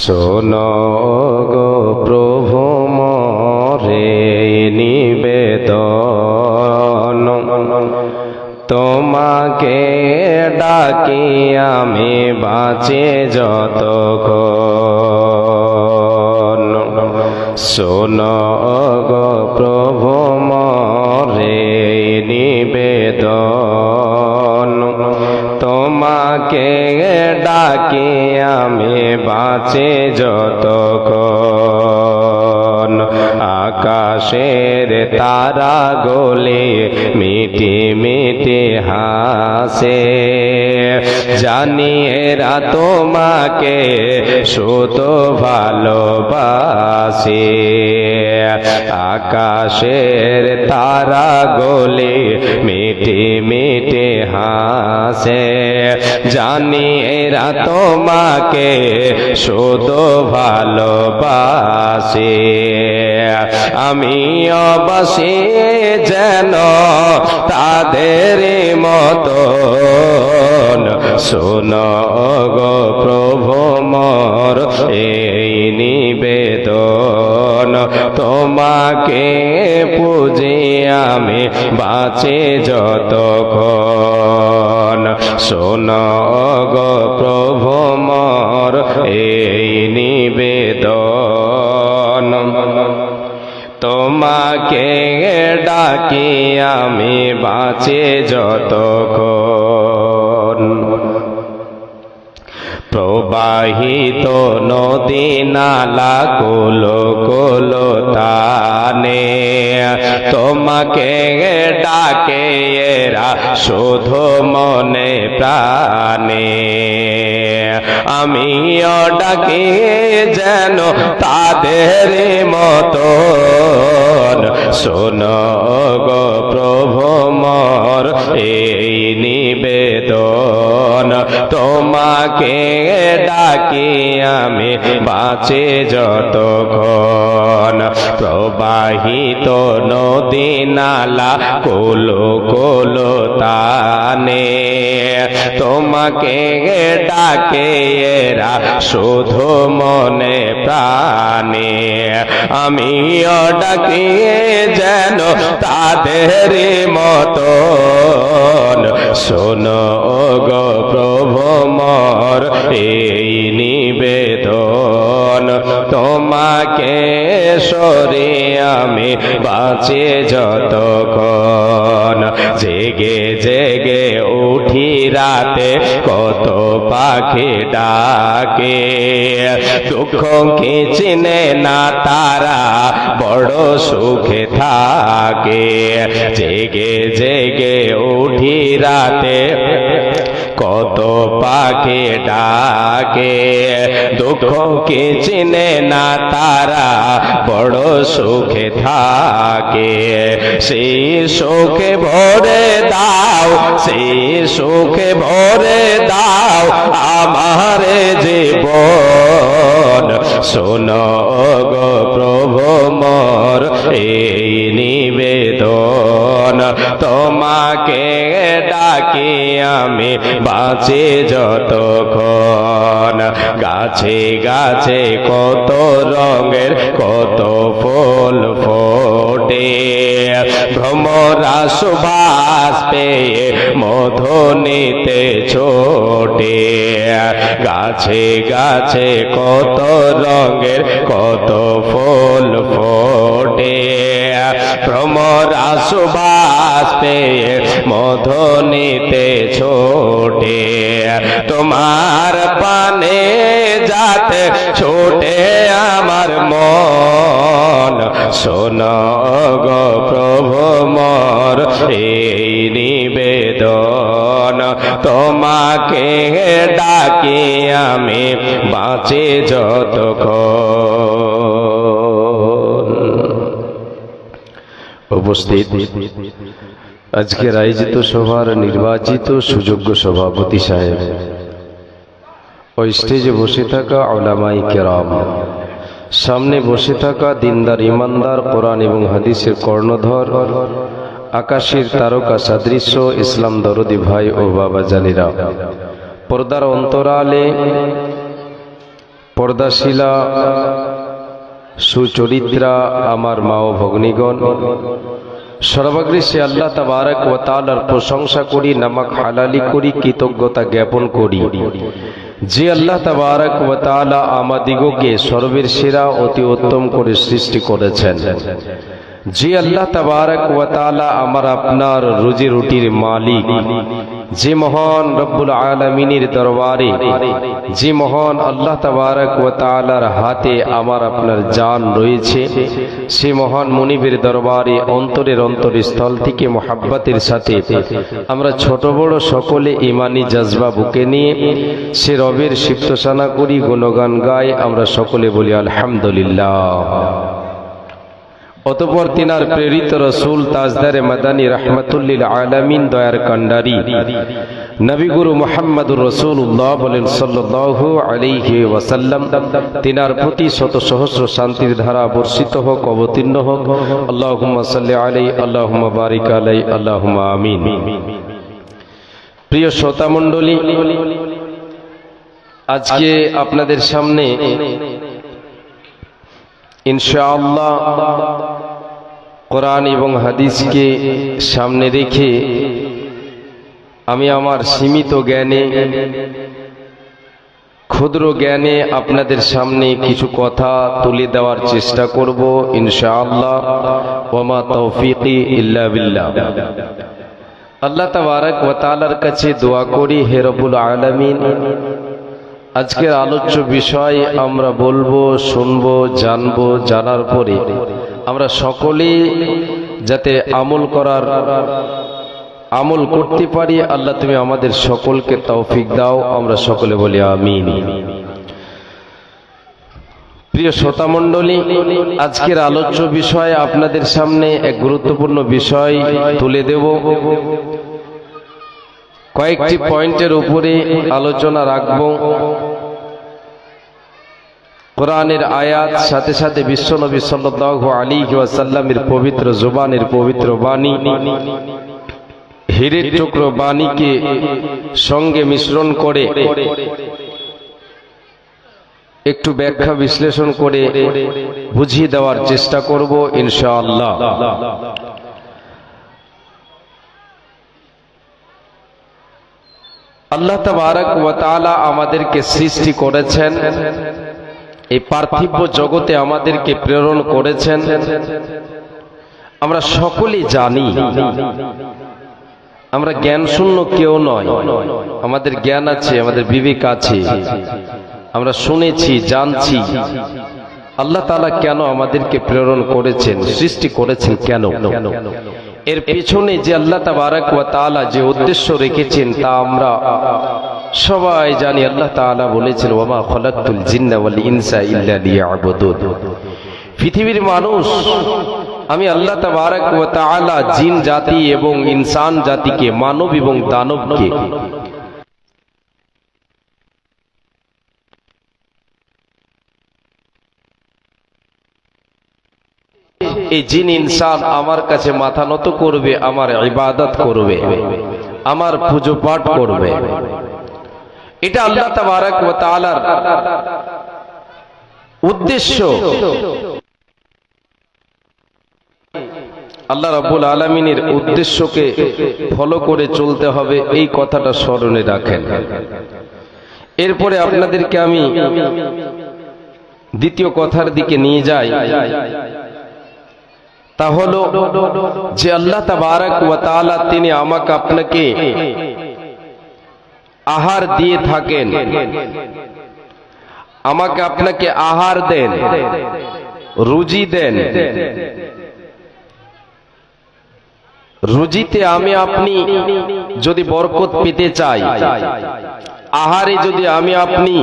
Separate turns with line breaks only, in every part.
শোনো গো প্রভু মোরে নিবেদন, তোমাকে ডাকি আমি বাঁচে যতক্ষণ। শোনো গো প্রভু মোরে নিবেদন, তোমাকে ডাকি আমি বাঁচে যতক্ষণ। আকাশের তারা গলে মিটি মিটি হাসে, জানি এরা তোমাকে শুধু ভালোবাসে। আকাশের তারা গলে মিটি মিটি হাসে, জানি এরা তোমাকে শুধু ভালোবাসে। আমিও বাসি যেন তাদের মতন। শোনো গো প্রভু মোর এই নিবেদন, তোমাকে পুজি আমি বাঁচে যতক্ষণ। শোনো গো প্রভু মোর এই নিবেদন, তোমাকে ডাকি আমি বাঁচে যতক্ষণ। প্রবাহিত নদী নালা কুলো কুলো তানে, তোমাকে ডাকে এরা শুধু মনে প্রাণে। আমিও ডাকি যেন তাদের মতন। শোনো গো প্রভু মোর এই নিবেদন, তোমাকে ডাকি আমি বাঁচে যতক্ষণ। প্রবাহিত নদী নালা কুলো কুলো তানে, তোমাকে ডাকে এরা শুধু মনে প্রাণে। আমিও ডাকি যেন তাদের মতন। শোনো গো প্রভু মোর এই নিবেদন, তোমাকে সরে আমি বাঁচে যতক্ষণ। জেগে জেগে উঠি রাতে কত পাখি ডাকে, দুঃখ কি চিনে না তারা বড় সুখে থাকে। জেগে জেগে উঠি রাতে কত পাখি ডাকে, দুঃখ কি চিনে না তারা বড় সুখে থাকে। সেই সুখে ভরে দাও, সেই সুখে ভরে দাও আমার জীবন। শোনো গো প্রভু মোর এই নিবেদন, তোমাকে ডাকি আমি বাঁচে যতক্ষণ। গাছে গাছে কত রঙের কত ফুল ফোটে, ভ্রমরা সুবাস পেয়ে মধু নিতে ছোটে। গাছে গাছে কত রঙের কত ফুল ফোটে, ভ্রমরা সুবাস পেয়ে মধু নিতে ছোটে। তোমার পানে যাতে ছোটে আমার মন। শোনো গো প্রভু মোর এই নিবেদন, তোমাকে ডাকি আমি বাঁচে যতক্ষণ। উপস্থিত আজকের আয়োজিত সভার নির্বাচিত সুযোগ্য সভাপতি সাহেব ও স্টেজে বসে থাকা উলামায়ে কেরাম, সামনে বসে থাকা দিনদার ইমানদার কোরআন এবং হাদিসের কর্ণধর, আকাশের তারকা সদৃশ্য ইসলাম দরদি ভাই ও বাবা জানেরা, পর্দার অন্তরালে পর্দাশীলা সুচরিত্রা আমার মা ও ভগ্নীগণ, সর্বাগ্রে সে আল্লাহ তাবারক ওয়া তাআলার প্রশংসা করি, নামাক হালালি করি, কৃতজ্ঞতা জ্ঞাপন করি যে আল্লাহ তাবারক ওয়া তাআলা আমাদিগকে সর্বের সেরা অতি উত্তম করে সৃষ্টি করেছেন, যে আল্লাহ তাবারক ওয়া তাআলা আমার আপনার রুজি রুটির মালিক, যে মহান রব্বুল আলামিনের দরবারে, যে মহান আল্লাহ তাবারক ওয়া তাআলার হাতে আমার আপনার জান রয়েছে, সে মহান মুনিবের দরবারে অন্তরের অন্তরস্থল থেকে মোহাব্বতের সাথে আমরা ছোট বড় সকলে ইমানি জজবা বুকে নিয়ে সে রবের সিফতসানা করি, গুণগান গাই, আমরা সকলে বলি আলহামদুলিল্লাহ। অতঃপর তিনার প্রেরিত রসুল তাজদারে মাদানী রাহমাতুল্লিল আলামিন দয়ার কান্ডারি নবী গুরু মুহাম্মদুর রাসূলুল্লাহ বলেন সাল্লাল্লাহু আলাইহি ওয়াসাল্লাম, তিনার প্রতি শত সহস্র শান্তির ধারা বর্ষিত হোক, অবতীর্ণ হোক। আল্লাহুম্মা সাল্লি আলাইহি, আল্লাহুম্মা বারিক আলাইহি, আল্লাহুম্মা আমিন। প্রিয় শ্রোতা মণ্ডলী, আজকে আপনাদের সামনে ইনশাআল্লাহ কোরআন এবং হাদিসকে সামনে রেখে আমি আমার সীমিত জ্ঞানে, ক্ষুদ্র জ্ঞানে আপনাদের সামনে কিছু কথা তুলে দেওয়ার চেষ্টা করব ইনশাআল্লাহ। ওয়া মা তৌফিকি ইল্লা বিল্লাহ। আল্লাহ তাবারক ওয়া তাআলার কাছে দোয়া করি, হে রব্বুল আলামিন, আজকের আলোচ্য বিষয় আমরা বলবো, শুনবো, জানবো, জানার পরে আমরা সকলেই যাতে আমল করতে পারি, আল্লাহ তুমি আমাদের সকলকে তৌফিক দাও, আমরা সকলে বলি আমিন। প্রিয় শ্রোতা মণ্ডলী, আজকের আলোচ্য বিষয় আপনাদের সামনে এক গুরুত্বপূর্ণ বিষয় তুলে দেব। কয়েকটি পয়েন্টের উপরে আলোচনা রাখব। কোরআনের আয়াত, সাথে সাথে বিশ্বনবী সাল্লাল্লাহু আলাইহি ওয়াসাল্লামের পবিত্র জবানের পবিত্র বাণী, হীরের টুকরো বাণীকে সঙ্গে মিশ্রণ করে একটু ব্যাখ্যা বিশ্লেষণ করে বুঝিয়ে দেওয়ার চেষ্টা করব ইনশাআল্লাহ। আল্লাহ তাবারক ওয়া তাআলা আমাদেরকে সৃষ্টি করেছেন, এই পার্থিব জগতে আমাদেরকে প্রেরণ করেছেন। আমরা সকলেই জানি, আমরা জ্ঞান শূন্য কেউ নয়, আমাদের জ্ঞান আছে, আমাদের বিবেক আছে, আমরা শুনেছি, জানছি আল্লাহ তাআলা কেন আমাদেরকে প্রেরণ করেছেন, সৃষ্টি করেছেন কেন। এর পেছনে যে আল্লাহ তাবারক ওয়া তাআলা যে উদ্দেশ্য রেখেছেন তা আমরা সবাই জানি। আল্লাহ তাআলা বলেছেন, ওয়া মা খালাকতুল জিন্না ওয়াল ইনসা ইল্লা লিয়াবুদুন। পৃথিবীর মানুষ, আমি আল্লাহ তাবারক ওয়া তাআলা জিন জাতি এবং ইনসান জাতিকে, মানব এবং দানবকে এই জিন ইনসান আমার কাছে মাথা নত করবে, আমার ইবাদত করবে, আমার পূজা পাঠ করবে। এটা আল্লাহ তাবারক ওয়া তাআলার উদ্দেশ্য। আল্লাহ রাব্বুল আলামিনের উদ্দেশ্যকে ফলো করে চলতে হবে, এই কথাটা স্মরণে রাখেন। এরপরে আপনাদেরকে আমি দ্বিতীয় কথার দিকে নিয়ে যাই। তা হলো যে আল্লাহ তাবারক ওয়া তাআলা তিনি আমাকে আপনাকে আহার দিয়ে থাকেন, আমাকে আপনাকে আহার দেন, রুজি দেন। রুজিতে আমি আপনি যদি বরকত পেতে চাই, আহারে যদি আমি আপনি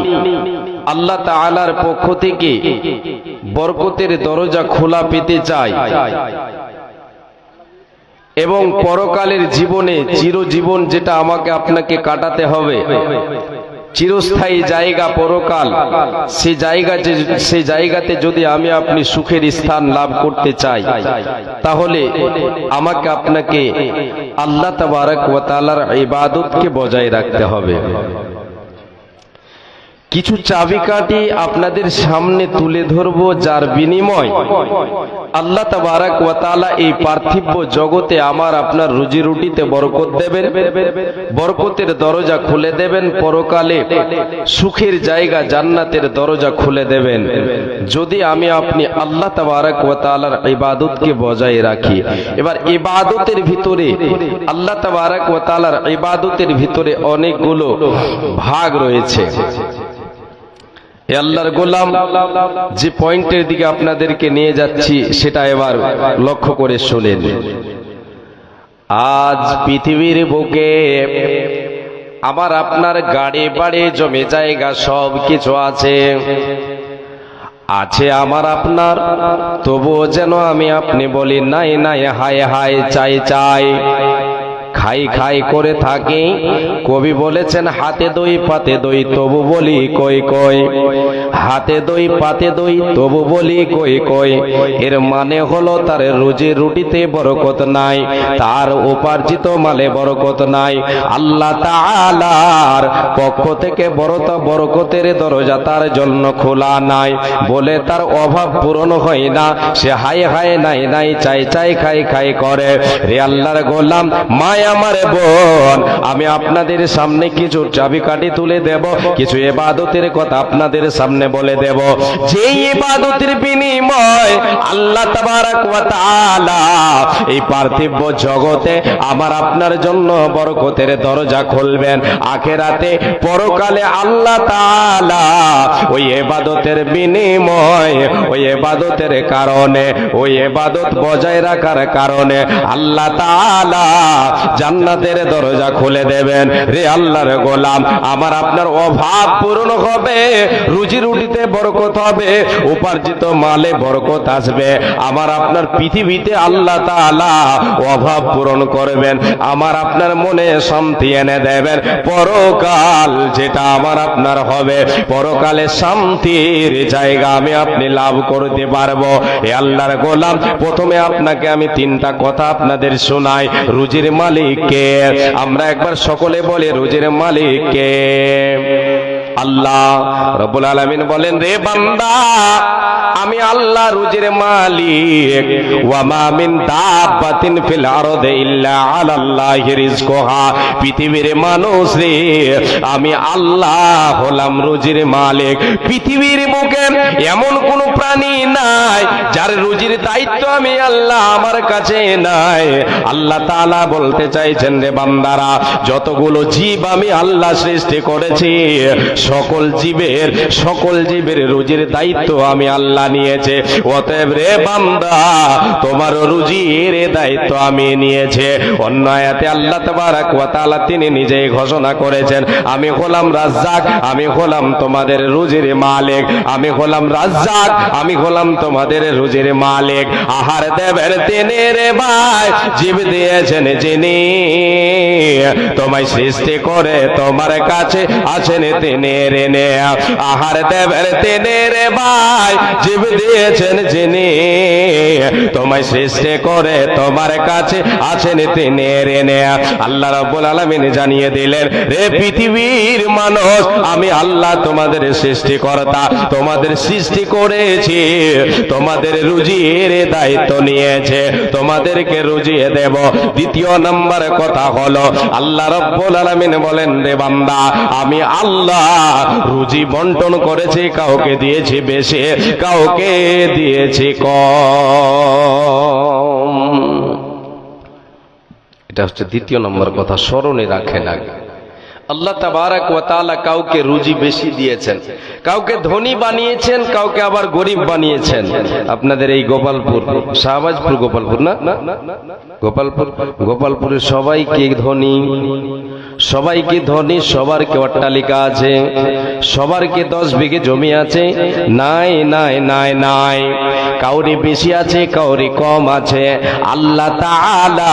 আল্লাহ তাআলার পক্ষ থেকে বরকতের দরজা খোলা পেতে চাই এবং পরকালের জীবনে চিরজীবন যেটা আমাকে আপনাকে কাটাতে হবে, চিরস্থায়ী জায়গা পরকাল, সেই জায়গাতে যদি আমি আপনি সুখের স্থান লাভ করতে চাই, তাহলে আমাকে আপনাকে আল্লাহ তাবারক ওয়া তাআলার ইবাদতকে বজায় রাখতে হবে। কিছু চাবিকাঠি আপনাদের সামনে তুলে ধরবো, যার বিনিময় আল্লাহ তাবারাক ওয়া তাআলা এই পার্থিব জগতে আমার আপনার রুজি রুটিতে বরকত দেবেন, বরকতের দরজা খুলে দেবেন, পরকালে সুখের জায়গা জান্নাতের দরজা খুলে দেবেন, যদি আমি আপনি আল্লাহ তাবারাক ওয়া তাআলার ইবাদতকে বজায় রাখি। এবার ইবাদতের ভিতরে আল্লাহ তাবারাক ওয়া তাআলার ইবাদতের ভিতরে অনেকগুলো ভাগ রয়েছে। আল্লাহর গোলাম যে পয়েন্টের দিকে আপনাদেরকে নিয়ে যাচ্ছি সেটা এবার লক্ষ্য করে শুনেন। আজ পৃথিবীর বুকে আমার আপনার গাড়ি বাড়ি জমি জায়গা সব কিছু আছে আমার আপনার, তবুও যেন আমি আপনি বলি নাই নাই, হায় হায়, চাই চাই, খাই খাই করে থাকি। কবি বলেছেন হাতে দই পাতে দই তবু বলি কই কই, হাতে দই পাতে দই তবু বলি কই কই। এর মানে হলো তার রুজি রুটিতে বরকত নাই, তার উপার্জিত মালে বরকত নাই। আল্লাহ তাআলার পক্ষ থেকে বরকতের দরজা তার জন্য খোলা নাই বলে তার অভাব পূরণ হয় না। সে হায় হায় নাই নাই, চাই চাই, খাই খাই করে। রে আল্লাহর গোলাম, মায় আমার বোন, আমি আপনাদের সামনে কিছু চাবিকাঠি তুলে দেব, কিছু ইবাদতের কথা আপনাদের সামনে বলে দেব, যে ইবাদতের বিনিময় আল্লাহ তাবারাক ওয়া তাআলা এই পার্থিব জগতে আমার আপনার জন্য বরকতের দরজা খুলবেন। আখিরাতে পরকালে আল্লাহ তাআলা ওই ইবাদতের বিনিময়, ওই ইবাদতের কারণে, ওই ইবাদত বজায় রাখার কারণে আল্লাহ তাআলা জান্নাতের দরজা খুলে দেবেন। রে আল্লাহর গোলাম, আমার আপনার অভাব পূরণ হবে, রুজি রুটিতে বরকত হবে, উপার্জিত মালে বরকত আসবে। আমার আপনার পৃথিবীতে আল্লাহ তাআলা অভাব পূরণ করবেন, আমার আপনার মনে শান্তি এনে দেবেন। পরকাল যেটা আমার আপনার হবে, পরকালে শান্তির জায়গা আমি আপনি লাভ করতে পারবো। এ আল্লাহর গোলাম, প্রথমে আপনাকে আমি তিনটা কথা আপনাদের শোনাই। রুজির মালিক কে? আমরা একবার সকলে বলি, রুজির মালিক কে? আল্লাহ রব্বুল আলামিন বলেন, রে বান্দা, আমি আল্লাহ রুজির মালিক। ওয়া মা মিন দাব্বাতিন ফিল আরদি ইল্লা আলাল্লাহি রিজকুহা। পৃথিবীর মানুষ রে, আমি আল্লাহ হলাম রুজির মালিক। পৃথিবীর বুকে এমন কোন প্রাণী নাই যার রুজির দায়িত্ব আমি আল্লাহ আমার কাছে নাই। আল্লাহ তাআলা বলতে চাইছেন, রে বান্দারা, যতগুলো জীব আমি আল্লাহ সৃষ্টি করেছি, সকল জীবের রুজির দায়িত্ব আমি আল্লাহ নিয়েছে। অতএব রে বান্দা, তোমার রুজির দায়িত্ব আমি নিয়েছে। অন্য আয়াতে আল্লাহ তাবারাক ওয়া তাআলা তিনি নিজেই ঘোষণা করেছেন, আমি হলাম রাজ্জাক, আমি হলাম তোমাদের রুজির মালিক, আমি হলাম রাজ্জাক, আমি হলাম তোমাদের রুজির মালিক। আহার দেবের তিনি রে ভাই, জীব দিয়েছেন যিনি, তোমায় সৃষ্টি করে তোমার কাছে আছেন তিনি রে নে। আহার দেবের তিনি রে ভাই, জীব দিয়েছেন যিনি, তোমায় সৃষ্টি করে তোমার কাছে আছেন তিনি রে নে। আল্লাহ রাব্বুল আলামিন জানিয়ে দিলেন, রে পৃথিবীর মানুষ, আমি আল্লাহ তোমাদের সৃষ্টিকর্তা, তোমাদের সৃষ্টি করেছি, তোমাদের রুজির দায়িত্ব নিয়েছে, তোমাদেরকে রুজিয়ে দেব। দ্বিতীয় নাম্বার কথা হলো, আল্লাহ রাব্বুল আলামিন বলেন, রে বান্দা, আমি আল্লাহ রুজি বন্টন করেছি, কাউকে দিয়েছি বেশি, কাউকে দিয়েছি কম। এটা হচ্ছে দ্বিতীয় নম্বর কথা, স্মরণে রাখেন আগে। আল্লাহ তাবারাক ওয়া তাআলা কাউকে রুজি বেশি দিয়েছেন, কাউকে ধনী বানিয়েছেন, কাউকে আবার গরিব বানিয়েছেন। আপনাদের এই গোপালপুর, শাহবাজপুর গোপালপুর না, গোপালপুরের সবাইকে ধনী, সবাইকে ধনী, সবার কি অট্টালিকা আছে, সবার কি 10 বিঘে জমি আছে? নাই নাই নাই নাই, কাউরি বেশি আছে, কাউরি কম আছে। আল্লাহ তাআলা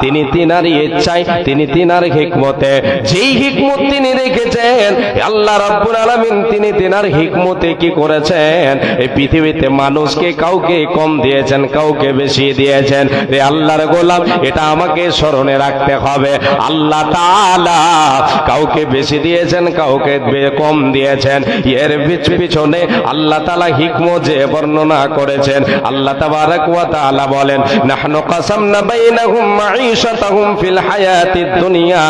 তিনি তিনার ইচ্ছায়, তিনি তিনার হিকমতে, যেই হিকমত তিনি রেখেছেন, আল্লাহ রাব্বুল আলামিন তিনি তিনার হিকমতে কি করেছেন, এই পৃথিবীতে মানুষকে কাউকে কম দিয়েছেন, কাউকে বেশি দিয়েছেন। রে আল্লাহর গোলাম, এটা আমাকে স্মরণে রাখতে হবে। আল্লাহ তাআলা তাআলা কাউকে বেশি দিয়েছেন, কাউকে কম দিয়েছেন। এর পিছনে আল্লাহ তাআলা হিকমত যে বর্ণনা করেছেন, আল্লাহ তাবারাক ওয়া তাআলা বলেন, নাহনু কাসামনা বাইনাহুম মাঈশাতাহুম ফিল হায়াতিদ দুনিয়া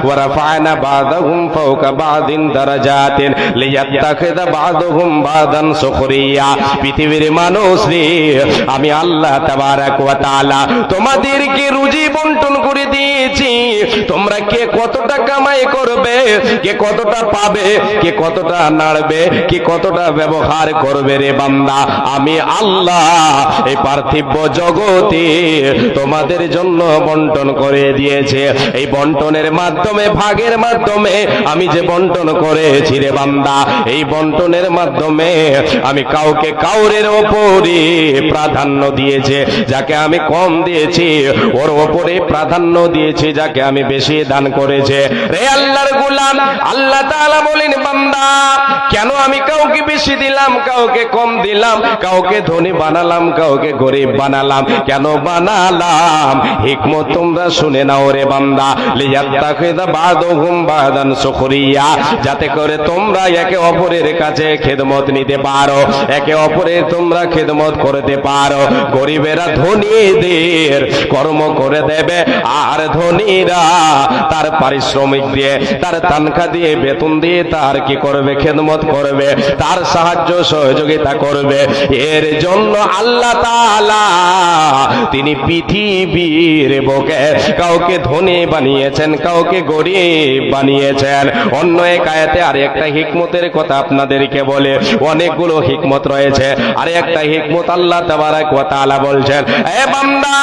ওয়া রাফা'না বা'দাহুম ফাওকা বা'দিন দারাজাতিন লিয়াত্তাখিযা বা'দুহুম বা'দান সুখরিয়া। পৃথিবীর মানুষ রে, আমি আল্লাহ তাবারাক ওয়া তাআলা তোমাদেরকে রুজি বন্টন করে দিয়েছি। তোমরা কে কতটা কামাই করবে, কে কতটা পাবে, কে কতটা নাড়বে, কে কতটা ব্যবহার করবে রে বান্দা, আমি আল্লাহ এই পার্থিব জগতে তোমাদের জন্য বন্টন করে দিয়েছে। এই বন্টনের মাধ্যমে, ভাগের মাধ্যমে আমি যে বন্টন করেছি রে বান্দা, এই বন্টনের মাধ্যমে আমি কাউকে কাউরের ওপরে প্রাধান্য দিয়েছে, যাকে আমি কম দিয়েছি ওর ওপরে প্রাধান্য দিয়েছি যাকে আমি বেশি দান করেছে। রে আল্লাহর গোলাম, আল্লাহ তাআলা বলেন, বান্দা কেন আমি কাউকে বেশি দিলাম, কাউকে কম দিলাম, কাউকে ধনী বানালাম, কাউকে গরিব বানালাম, কেন বানালাম? হিকমত তোমরা শুনে নাও রে বান্দা। লিয়াত্তাখিযা বা'দুহুম বা'দান সুখরিয়া, যাতে করে তোমরা একে অপরের কাছে খেদমত নিতে পারো, একে অপরের তোমরা খেদমত করতে পারো। গরিবেরা ধনীদের কর্ম করে দেবে, আর ধনীরা তার পারিশ্রমিক দিয়ে, তার তানখা দিয়ে, বেতন দিয়ে তার কি করবে? খেদমত করবে, তার সাহায্য সহযোগিতা করবে। এর জন্য আল্লাহ তাআলা তিনি পৃথিবীর বুকে কাউকে ধনী বানিয়েছেন, কাউকে গরিব বানিয়েছেন। অন্য এক আয়াতে আর একটা হিকমতের কথা আপনাদেরকে বলে, অনেকগুলো হিকমত রয়েছে। আর একটা হিকমত আল্লাহ তাবারাক ওয়া তাআলা বলছেন, এ বান্দা,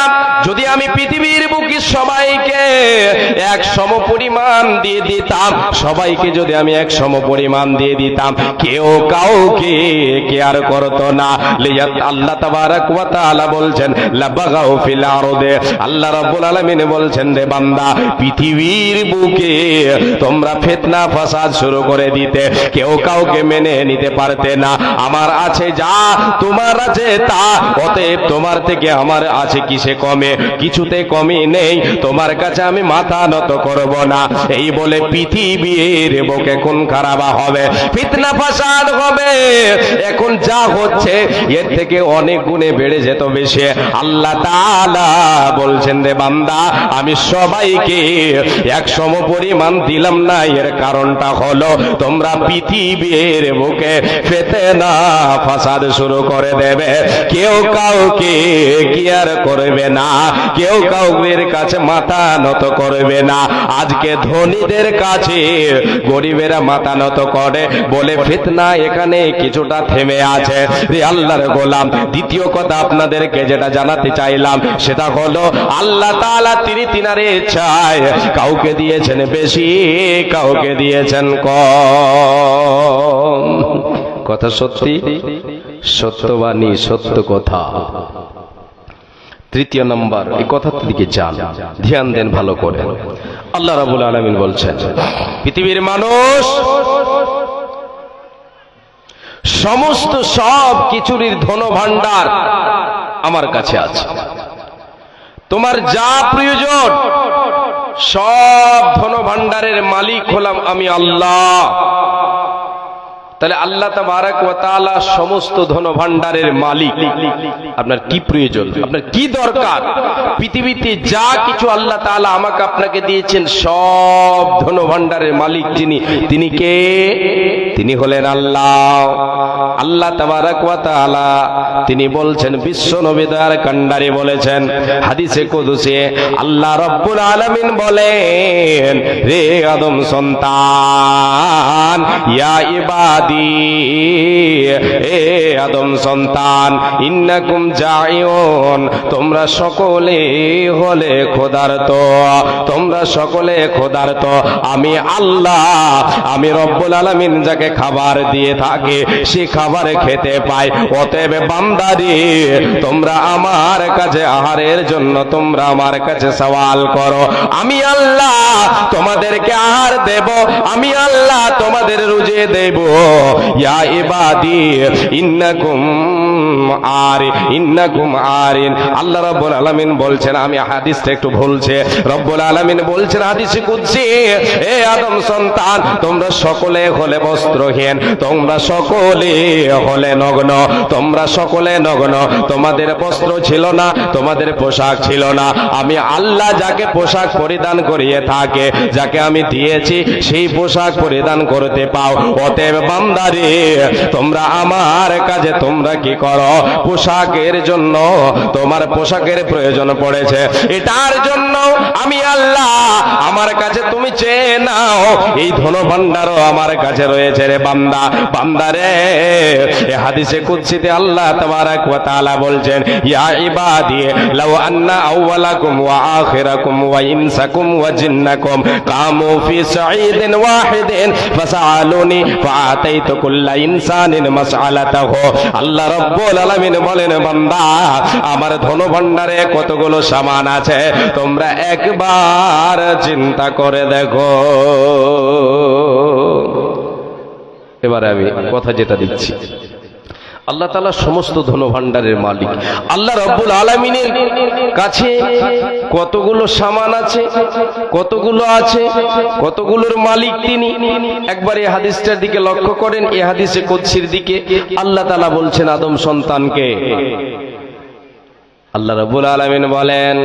যদি আমি পৃথিবীর বুকে সবাইকে এক সম পরিমাণ দিয়ে দিতাম, সবাইকে যদি আমি এক সম পরিমাণ দিয়ে দিতাম, কেউ কাউকে কেয়ার করতো না। আল্লাহ তাবারাক ওয়া তাআলা বলছেন, লাবাগাউ ফিল আরদে, আল্লাহ রাব্বুল আলামিন বলছেন, রে বান্দা, পৃথিবীর বুকে তোমরা ফিতনা ফাসাদ শুরু করে দিতে, কেউ কাউকে মেনে নিতে পারতে না। আমার আছে যা, তোমার আছে তা, অতএব তোমার থেকে আমার আছে কিসে কমে? কিছুতে কমই নেই, তোমার কাছে আমি মাথা নত করব না। এই বলে পৃথিবীর বুকে কোন খারাপ হবে, ফিতনা ফাসাদ হবে। এখন যা হচ্ছে এর থেকে অনেক গুণে বেড়ে যেত বেশি। আল্লাহ তাআলা বলছেন, রে বান্দা, আমি সবাইকে এক সম পরিমাণ দিলাম না। এর কারণটা হলো তোমরা পৃথিবীর বুকে ফিতনা ফাসাদ শুরু করে দেবে, কেউ কাউকে কেয়ার করবে না, কেউ কাউের কাছে মাথা নত করবে না। আজকে ধনীদের কাছে গরিবেরা মাথা নত করে বলে ফিতনা এখানে কিছুটা থেমে আছে। রে আল্লাহর গোলাম, দ্বিতীয় কথা আপনাদেরকে যেটা জানাতে চাইলাম সেটা হলো, আল্লাহ তাআলা তিনি তিনারে ইচ্ছায় কাউকে দিয়েছেন বেশি, কাউকে দিয়েছেন কম। কথা সত্যি, সত্যবাণী, সত্য কথা। তৃতীয় নম্বর, এই কথার দিকে যান, ধ্যান দেন ভালো করে। আল্লাহ রাব্বুল আলামিন বলছেন, পৃথিবীর মানুষ সমস্ত সব কিছুরই ধন ভাণ্ডার আমার কাছে আছে। তোমার যা প্রয়োজন সব ধন ভাণ্ডারের মালিক হলাম আমি আল্লাহ। তাহলে আল্লাহ তাবারাক ওয়া তাআলা সমস্ত ধন ভাণ্ডারের মালিক। আপনার কি প্রয়োজন, আপনার কি দরকার, পৃথিবীতে যা কিছু আল্লাহ তাআলা আমাকে আপনাকে দিয়েছেন, সব ধন ভাণ্ডারের মালিক যিনি, তিনি কে? তিনি হলেন আল্লাহ। আল্লাহ তাবারাক ওয়া তাআলা তিনি বলছেন, বিশ্ব নবী দয়ার কান্ডারি বলেছেন হাদিসে কুদসি, আল্লাহ রাব্বুল আলামিন বলেন, রে আদম সন্তান, ইয়া ইবাদ, এ আদম সন্তান, ইন্নাকুম জাইউন, তোমরা সকলে হলে ক্ষুধার্ত, তোমরা সকলে ক্ষুধার্ত। আমি আল্লাহ, আমি রব্বুল আলামিন যাকে খাবার দিয়ে থাকে সে খাবার খেতে পায়। অতএব বান্দারে, তোমরা আমার কাছে আহারের জন্য তোমরা আমার কাছে সওয়াল করো, আমি আল্লাহ তোমাদেরকে আহার দেব, আমি আল্লাহ তোমাদের রুজি দেব। ইয়া ইবাদি ইন্নাকুম ইন্নাকুম আরিন। আল্লাহ রাব্বুল আলামিন বলছেন, আমি হাদিসটা একটু ভুলছে, রব্বুল আলামিন বলছেন হাদিসে কুদসি, হে আদম সন্তান, তোমরা সকলে হলে বস্ত্রহীন, তোমরা সকলে হলে নগ্ন, তোমরা সকলে নগ্ন, তোমাদের বস্ত্র ছিল না, তোমাদের পোশাক ছিল না। আমি আল্লাহ যাকে পোশাক পরিধান করিয়ে থাকে, যাকে আমি দিয়েছি সেই পোশাক পরিধান করতে পাও। অতএব বান্দারে, তোমরা আমার কাজে তোমরা কি করো? পোশাকের জন্য তোমার পোশাকের প্রয়োজন পড়েছে, এটার জন্য আমি আল্লাহ আমার কাছে তুমি চেয়ে নাও, এই ধন ভান্ডারও আমার কাছে রয়েছে রে বান্দা। বান্দারে, এই হাদিসে কুদসিতে আল্লাহ তাবারাক ওয়া তাআলা বলছেন, ইয়া ইবাদি লাউ আন্না আউওয়ালাকুম ওয়া আখিরাকুম ওয়া ইনসাকুম ওয়া জিন্নাকুম কামু ফি সাঈদিন ওয়াহিদিন ফাসআলুনি ফাআতাইতু কুল্লা ইনসানিন মাসআলাতাহু। আল্লাহ রাব্বুল আলামিন বলেন, বান্দা, আমার ধন ভান্ডারে কতগুলো সামান আছে, তোমরা একবার চিন্তা করে দেখো। এবারে আমি কথা যেটা দিচ্ছি, আল্লাহ তাআলা সমস্ত ধন ভান্ডারের মালিক। আল্লাহ রাব্বুল আলামিনের কাছে কতগুলো সামান আছে, কতগুলো আছে, কতগুলোর মালিক তিনি। একবার এই হাদিসটার দিকে লক্ষ্য করেন, এই হাদিসে কুদসির দিকে আল্লাহ তাআলা বলছেন আদম সন্তানকে, আল্লাহ রাব্বুল আলামিন বলেন,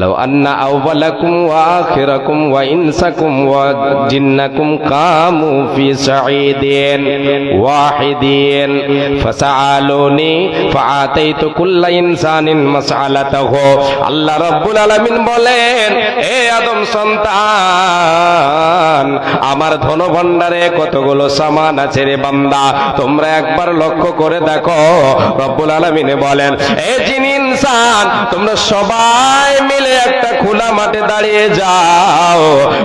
লাউ আন্না আউওয়ালাকুম ওয়া আখিরাকুম ওয়া ইনসাকুম ওয়া জিন্নাকুম কামু ফি সাঈদিন ওয়াহিদিন ফাসআলুনি ফাআতাইতু কুল্লা ইনসানিন মাসআলাতাহু। আল্লাহ রাব্বুল আলামিন বলেন, হে আদম সন্তান, আমার ধন ভান্ডারে কতগুলো সামান আছে রে বান্দা, তোমরা একবার লক্ষ্য করে দেখো। রব্বুল আলামিন বলেন, হে জিন ইনসান, তোমরা সবাই মিলে একটা খোলা মাঠে দাঁড়িয়ে যাও,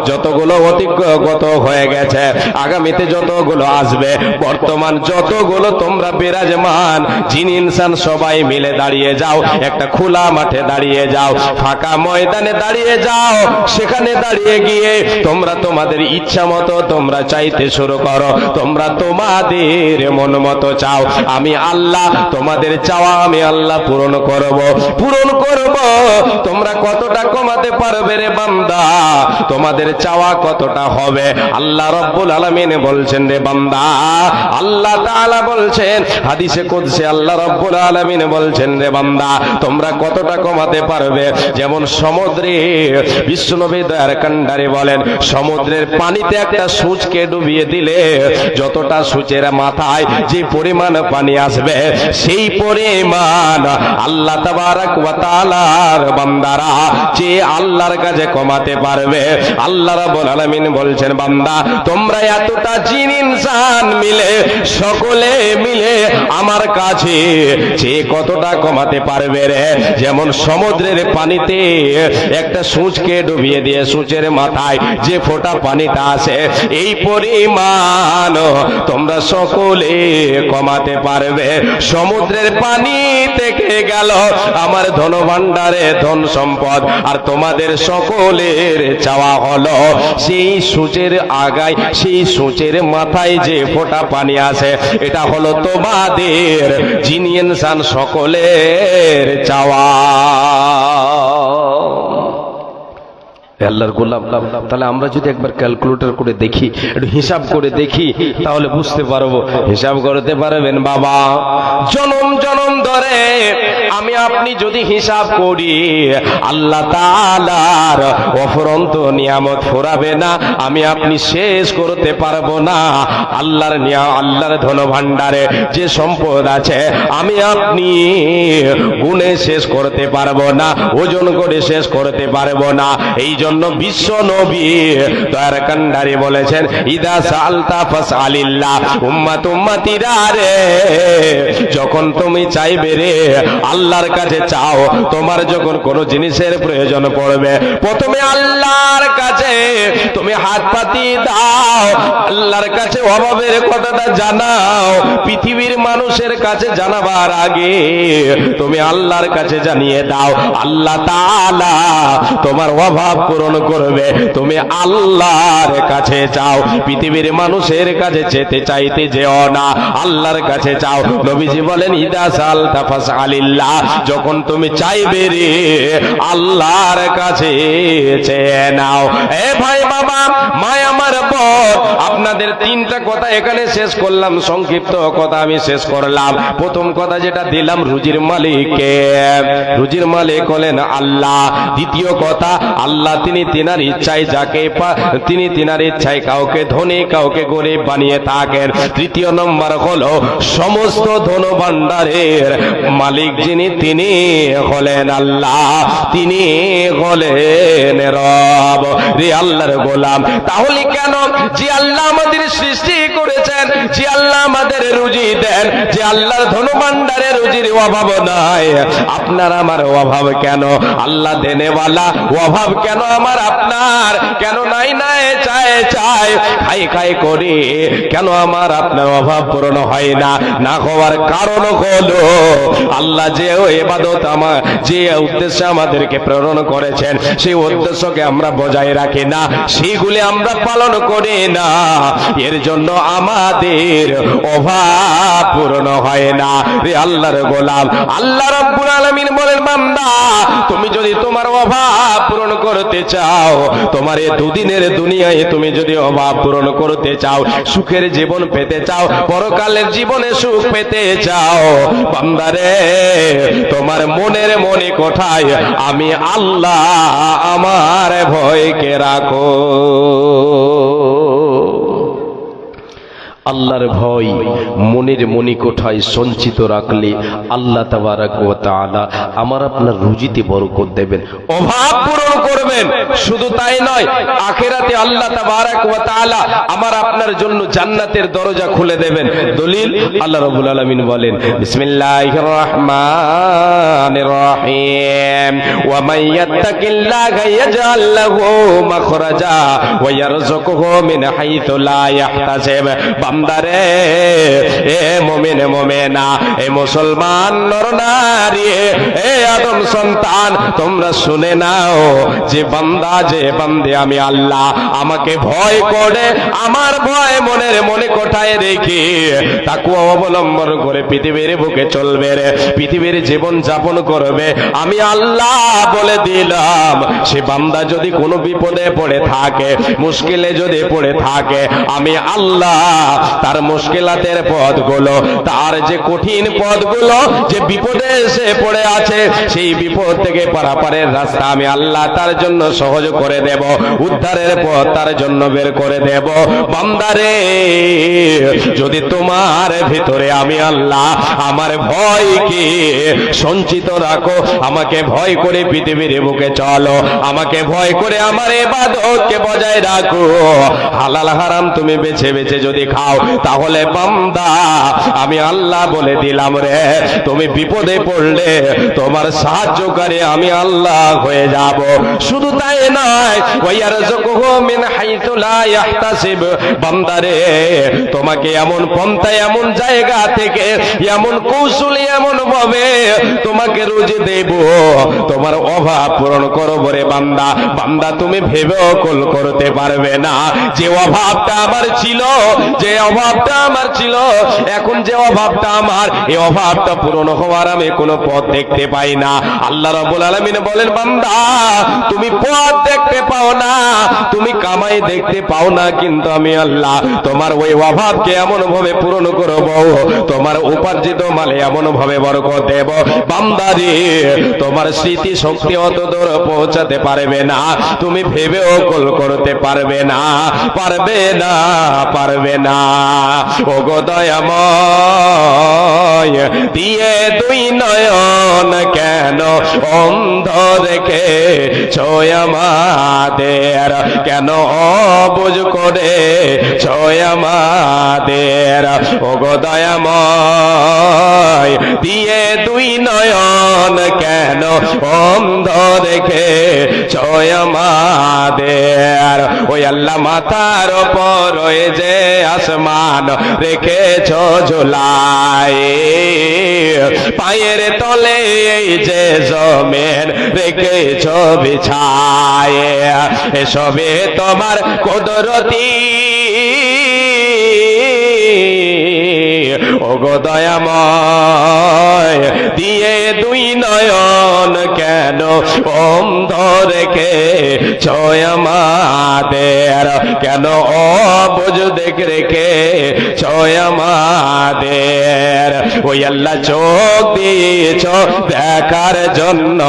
যতগুলো অতিগত হয়ে গেছে, আগামীতে যতগুলো আসবে, বর্তমান যতগুলো তোমরা বিরাজমান জিন ইনসান সবাই মিলে দাঁড়িয়ে যাও, একটা খোলা মাঠে দাঁড়িয়ে যাও, ফাঁকা ময়দানে দাঁড়িয়ে যাও। সেখানে দাঁড়িয়ে গিয়ে তোমরা তোমাদের ইচ্ছা মতো তোমরা চাইতে শুরু করো, তোমরা তোমাদের মন মতো চাও। আমি আল্লাহ তোমাদের চাওয়া আমি আল্লাহ পূরণ করব, পূরণ করব। তোমরা কতটা কমাতে পারবে রে বান্দা? তোমাদের চাওয়া কতটা হবে? আল্লাহ রাব্বুল আলামিন বলছেন রে বান্দা, আল্লাহ তাআলা বলছেন হাদিসে কুদসি, আল্লাহ রাব্বুল আলামিন বলছেন রে বান্দা, তোমরা কতটা কমাতে পারবে? যেমন সমুদ্রে বিশ্বনবী দয়ার কান্ডারে বলেন, সমুদ্রের পানিতে একটা সূচকে ডুবিয়ে দিলে যতটা সূচের মাথায় যে পরিমাণ পানি আসবে, সেই পরিমাণ আল্লাহ তাবারাক ওয়া তাআলার বান্দারা যে আল্লাহর কাছে কমাতে পারবে। আল্লাহ রাব্বুল আলামিন বলছেন, বান্দা, তোমরা এতটা জিন ইনসান মিলে সকলে মিলে আমার কাছে যে কতটা কমাতে পারবে রে? যেমন সমুদ্রের পানিতে একটা সূচকে ডুবিয়ে দিয়ে সূচের মাথায় যে ফোঁটা পানিটা আসে, এই পরিমাণ তোমরা সকলে কমাতে পারবে। সমুদ্রের পানি থেকে গেল আমার ধন ভান্ডারে ধন সম্পদ, আর তোমাদের সকলের চাওয়া হলো সেই সূচের আগায়, সেই সূচের মাথায় যে ফোঁটা পানি আসে, এটা হলো তোমাদের জিন ইনসান সকলের চাওয়া। আল্লাহর গোলাম, তাহলে আমরা যদি একবার ক্যালকুলেটর করে দেখি, একটু হিসাব করে দেখি, তাহলে বুঝতে পারবো। হিসাব করতে পারবেন বাবা? জনম জনম ধরে আমি আপনি যদি হিসাব করি, আল্লাহ তাআলার অফুরন্ত নিয়ামত ফুরাবে না, আমি আপনি শেষ করতে পারবো না। আল্লাহর ধন ভান্ডারে যে সম্পদ আছে, আমি আপনি গুণে শেষ করতে পারবো না, ওজন করে শেষ করতে পারবো না। এই জন্য বিশ্ব নবী দয়ার কান্ডারি বলেছেন, ইদা সালতা ফাসআলিল্লাহ। উম্মত উম্মতিরা রে, যখন তুমি চাইবে রে আল্লাহর কাছে চাও, তোমার যখন কোনো জিনিসের প্রয়োজন পড়বে, প্রথমে আল্লাহর কাছে তুমি হাত পাতি দাও, আল্লাহর কাছে অভাবের কথাটা জানাও। পৃথিবীর মানুষ মানুষের কাছে জানাবার আগে তুমি আল্লাহর কাছে জানিয়ে দাও, আল্লাহ তাআলা তোমার অভাব পূরণ করবে। তুমি আল্লাহর কাছে চাও, পৃথিবীর মানুষের কাছে যেতে চাইতে যেও না, আল্লাহর কাছে চাও। নবীজি বলেন ইদা সালতা ফাসআলিল্লাহ, যখন তুমি চাইবে রে আল্লাহর কাছে চেয়ে নাও। এ ভাই বাবা মা আমার বোন, আপনাদের তিনটা কথা এখানে শেষ করলাম, সংক্ষিপ্ত কথা আমি শেষ করলাম। প্রথম কথা যেটা দিলাম, রুজির মালিক কে? রুজির মালিক হলেন আল্লাহ। দ্বিতীয় কথা, আল্লাহ তিনি তিনার ইচ্ছায় যাকে তিনি তিনার ইচ্ছায় কাউকে ধনী কাউকে গরিব বানিয়ে থাকেন। তৃতীয় নম্বর হলো সমস্ত ধন ভাণ্ডারের মালিক যিনি তিনি হলেন আল্লাহ, তিনি হলেন রব। রে আল্লাহর গোলাম, তাহলে কেন যে আল্লাহ আমাদের সৃষ্টি করেছেন, যে আল্লাহ আমাদের রুজি দেন, যে আল্লাহর ধন ভাণ্ডারে রুজির অভাব নাই, আপনার আমার অভাব কেন? আল্লাহ দেনেওয়ালা, অভাব কেন আমার আপনার? কেন নাই নাই চায় চায় খাই খাই করে কেন আমার আপনার অভাব পূরণ হয় না? না হওয়ার কারণ হলো আল্লাহ যে ইবাদত আমার যে উদ্দেশ্যে আমাদেরকে প্রেরণ করেছেন, সেই উদ্দেশ্যকে আমরা বজায় রাখি না, সেইগুলি আমরা পালন করি না, এর জন্য আমাদের অভাব পূরণ হয় না। রে আল্লাহর গোলাম, আল্লাহ রাব্বুল আলামিন বলেন বান্দা, তুমি যদি তোমার অভাব পূরণ করতে চাও, তোমার এই দুদিনের দুনিয়ায় তুমি যদি অভাব পূরণ করতে চাও, সুখের জীবন পেতে চাও, পরকালের জীবনে সুখ পেতে চাও, বান্দারে তোমার মনের মনে কোঠায় আমি আল্লাহ আমার ভয়কে রাখো। আল্লাহর ভয় মনের মণিকোঠায় সঞ্চিত রাখলে আল্লাহ তাবারাক ওয়া তাআলা আমার আপনার রুজিতে বরকত দেবেন, অভাব পূরণ করবেন। শুধু তাই নয়, আখিরাতে আল্লাহ তাবারাক ওয়া তাআলা আমার আপনার জন্য জান্নাতের দরজা খুলে দেবেন। দলিল আল্লাহ রাব্বুল আলামিন বলেন বিসমিল্লাহির রহমানির রহিম, ওয়া মান ইয়াত্তাকিল্লাহা ইয়াজআল লাহু মাখরাজা ওয়া ইয়ারযুকুহু মিন হাইথু লা ইয়াহতাসিব। বান্দারে, এ মুমিন মুমিনা, এ মুসলমান নর নারী, এ আদম সন্তান, তোমরা শুনে নাও যে বান্দা যে বান্দে আমি আল্লাহ আমাকে ভয় করে, আমার ভয় মনের মনে কোঠায় রেখে তাকওয়া অবলম্বন করে পৃথিবীর বুকে চলবে রে, পৃথিবীর জীবন যাপন করবে, আমি আল্লাহ বলে দিলাম। সে বান্দা যদি কোনো বিপদে পড়ে থাকে, মুশকিলে যদি পড়ে থাকে, আমি আল্লাহ তার মুশকিলাতের পথগুলো, তার যে কঠিন পথগুলো, যে বিপদে সে পড়ে আছে, সেই বিপদ থেকে পারাপারের রাস্তা আমি আল্লাহ তার জন্য সহজ করে দেব, উদ্ধারের পথ তার জন্য বের করে দেব। বান্দারে, যদি তোমার ভিতরে আমি আল্লাহ আমার ভয়কে সঞ্চিত রাখো, আমাকে ভয় করে পৃথিবীর বুকে চলো, আমাকে ভয় করে আমার ইবাদতকে বজায় রাখো, হালাল হারাম তুমি বেছে বেছে যদি খাও, তাহলে বান্দা আমি আল্লাহ বলে দিলাম রে, তুমি বিপদে পড়লে তোমার সাহায্যকারী আমি আল্লাহ হয়ে যাব। শুধু তাই নয়, ওয়ায়ারযুকুহু মিন হাইথু লা ইয়াহতাসিব। বান্দারে, তোমাকে এমন পন্থায়, এমন জায়গা থেকে, এমন কৌশলে, এমন ভাবে তোমাকে রুজি দেব, তোমার অভাব পূরণ করব রে বান্দা। বান্দা তুমি ভেবেও কল করতে পারবে না যে অভাবটা আমার ছিল, যে অভাবটা আমার ছিল, এখন যে অভাবটা আমার, এই অভাবটা পূরণ হওয়ার আমি কোনো পথ দেখতে পাই না। আল্লাহ রাব্বুল আলামিন বলেন বান্দা, তুমি পথ দেখতে পাও না, তুমি কামাই দেখতে পাও না, কিন্তু আমি আল্লাহ তোমার ওই অভাবকে এমন ভাবে পূরণ করব, তোমার উপার্জিত মালে এমন ভাবে বরকত দেব, বান্দারে তোমার স্মৃতি শক্তি অত দূর পৌঁছাতে পারবে না, তুমি ভেবেও কল করতে পারবে না, পারবে না, পারবে না। ও গো দয়াময়, দিয়ে দুই নয়ন কেন অন্ধ রেখে ছয় আমাদের, কেন অবুঝ করে ছয় আমাদের। ওগো দয়াময় দিয়ে দুই নয়ন কেন অন্ধ রেখে ছয় আমাদের। ওই আল্লাহ মাথার ওপর ওই যে আসমান রেখেছ ঝোলায়, পায়ের তলে এই যে জমিন রেখেছ বিছায়, এসবে তোমার কুদরতি। ওগো দয়াময় দিয়ে দুই নয়ন কেন অন্ধ রেখে ছয় আমাদের, কেন অবুঝ দেখে রেখে ছয় আমাদের। ওই আল্লাহ চোখ দিয়েছ দেখার জন্য,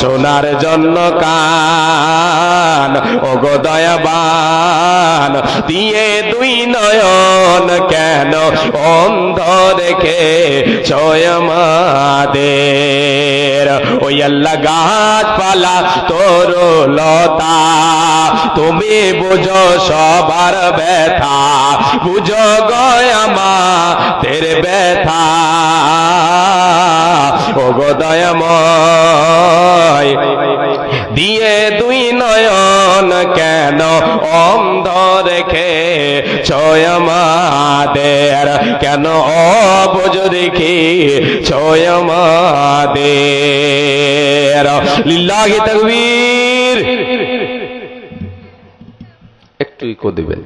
শোনার জন্য কান, ওগো দয়াবান দিয়ে দুই নয়ন কেন অন্ধ রেখে ছয় আমাদের। ওই আল্লাহ গাছপালা তরুলতা তুমি বুঝো সবার ব্যথা, বুঝো গো আমাদের ব্যথা। ওগো দয়াময় দিয়ে দুই নয়ন কেন অন্ধ রেখে ছয় আমাদের, কেন অবুঝ রেখে ছয় আমাদের। লিল্লাহি তাকবীর। একটু ইকো দিবেন।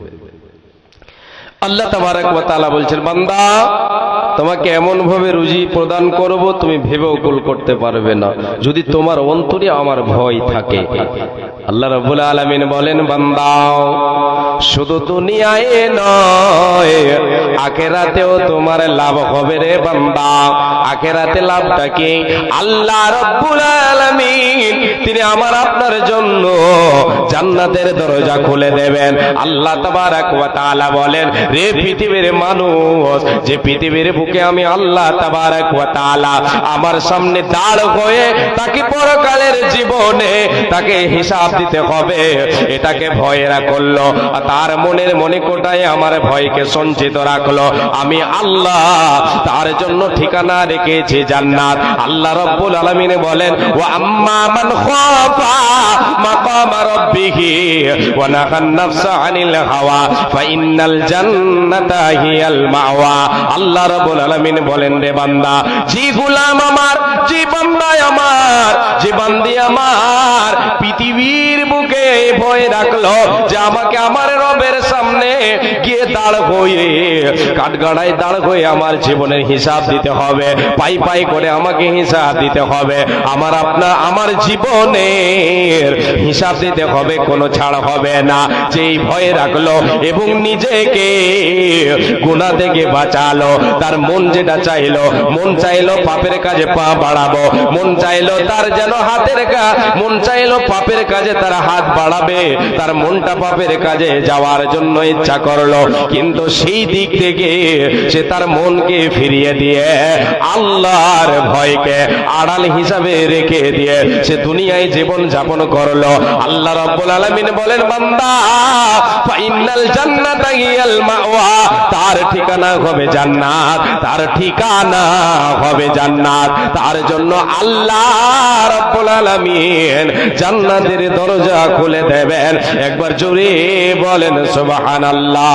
আল্লাহ তাবারক ওয়া তাআলা বলছেন, বান্দা তোমাকে এমন ভাবে রুজি প্রদান করব তুমি ভেবেও গোল করতে পারবে না, যদি তোমার অন্তরে আমার ভয় থাকে। আল্লাহ রাব্বুল আলামিন বলেন, বান্দা শুধু দুনিয়ায় নয় আখিরাতেও তোমার লাভ হবে রে বান্দা। আখিরাতে লাভটা কি? আল্লাহ রাব্বুল আলামিন তিনি আমার আপনার জন্য জান্নাতের দরজা খুলে দেবেন। আল্লাহ তাবারক ওয়া তাআলা বলেন, রে পৃথিবীর মানুষ, যে পৃথিবীর বুকে আমি আল্লাহ তাবারক ওয়া তাআলা আমার সামনে দাঁড় হয়ে তাকে পরকালের জীবনে তাকে হিসাব দিতে হবে, এটাকে ভয়েরা করলো, তার মনের মনে কোটায় আমার ভয়কে সঞ্চিত রাখলো। আমি আল্লাহ তার জন্য ঠিকানা রেখেছি জান্নাত। আল্লাহ রাব্বুল আলামিন বলেন, ওয়া আম্মা মান খাফা মাকামা রাব্বিহি ওয়া নাহান নাফসা আনিল হাওয়া ফাইন্নাল জান্নাতা হিয়াল মাওয়া। আল্লাহ রাব্বুল আলামিন বলেন, রে বান্দা, যে গোলাম আমার, যে বান্দা আমার, যে বান্দি আমার পৃথিবীর বুকে ভয় রাখলো যে আমাকে আমার রবের সামনে গিয়ে দাঁড় হয়ে কাঠগড়ায় দাঁড় হয়ে আমার জীবনের হিসাব দিতে হবে, পাই পাই করে আমাকে হিসাব দিতে হবে, আমার জীবনের হিসাব দিতে হবে, কোনো ছাড় হবে না। যেই ভয় রাখলো এবং নিজেকে গুনাহ থেকে বাঁচালো, তার মন যেটা চাইলো, মন চাইলো পাপের কাজে পা বাড়াবো, মন চাইলো তার যেন মন চাইলো পাপের কাজে তার হাত বাড়াবে, তার মনটা পাপের কাজে যাওয়ার জন্য ইচ্ছা করলো, কিন্তু সেই দিক থেকে সে তার মনকে ফিরিয়ে দিয়ে আল্লাহর ভয়কে আড়াল হিসাবে রেখে দিয়ে সে দুনিয়ায় জীবন যাপন করলো। আল্লাহ রাব্বুল আলামিন বলেন, বান্দা ফাইনাল জান্নাতা হিয়াল মাওয়া, তার ঠিকানা হবে জান্নাত, তার ঠিকানা হবে জান্নাত। তার জন্য আল্লাহ রাব্বুল আলামিন জান্নাতের দরজা খুলে দেবেন। একবার জোরে বলেন সুবহানাল্লাহ।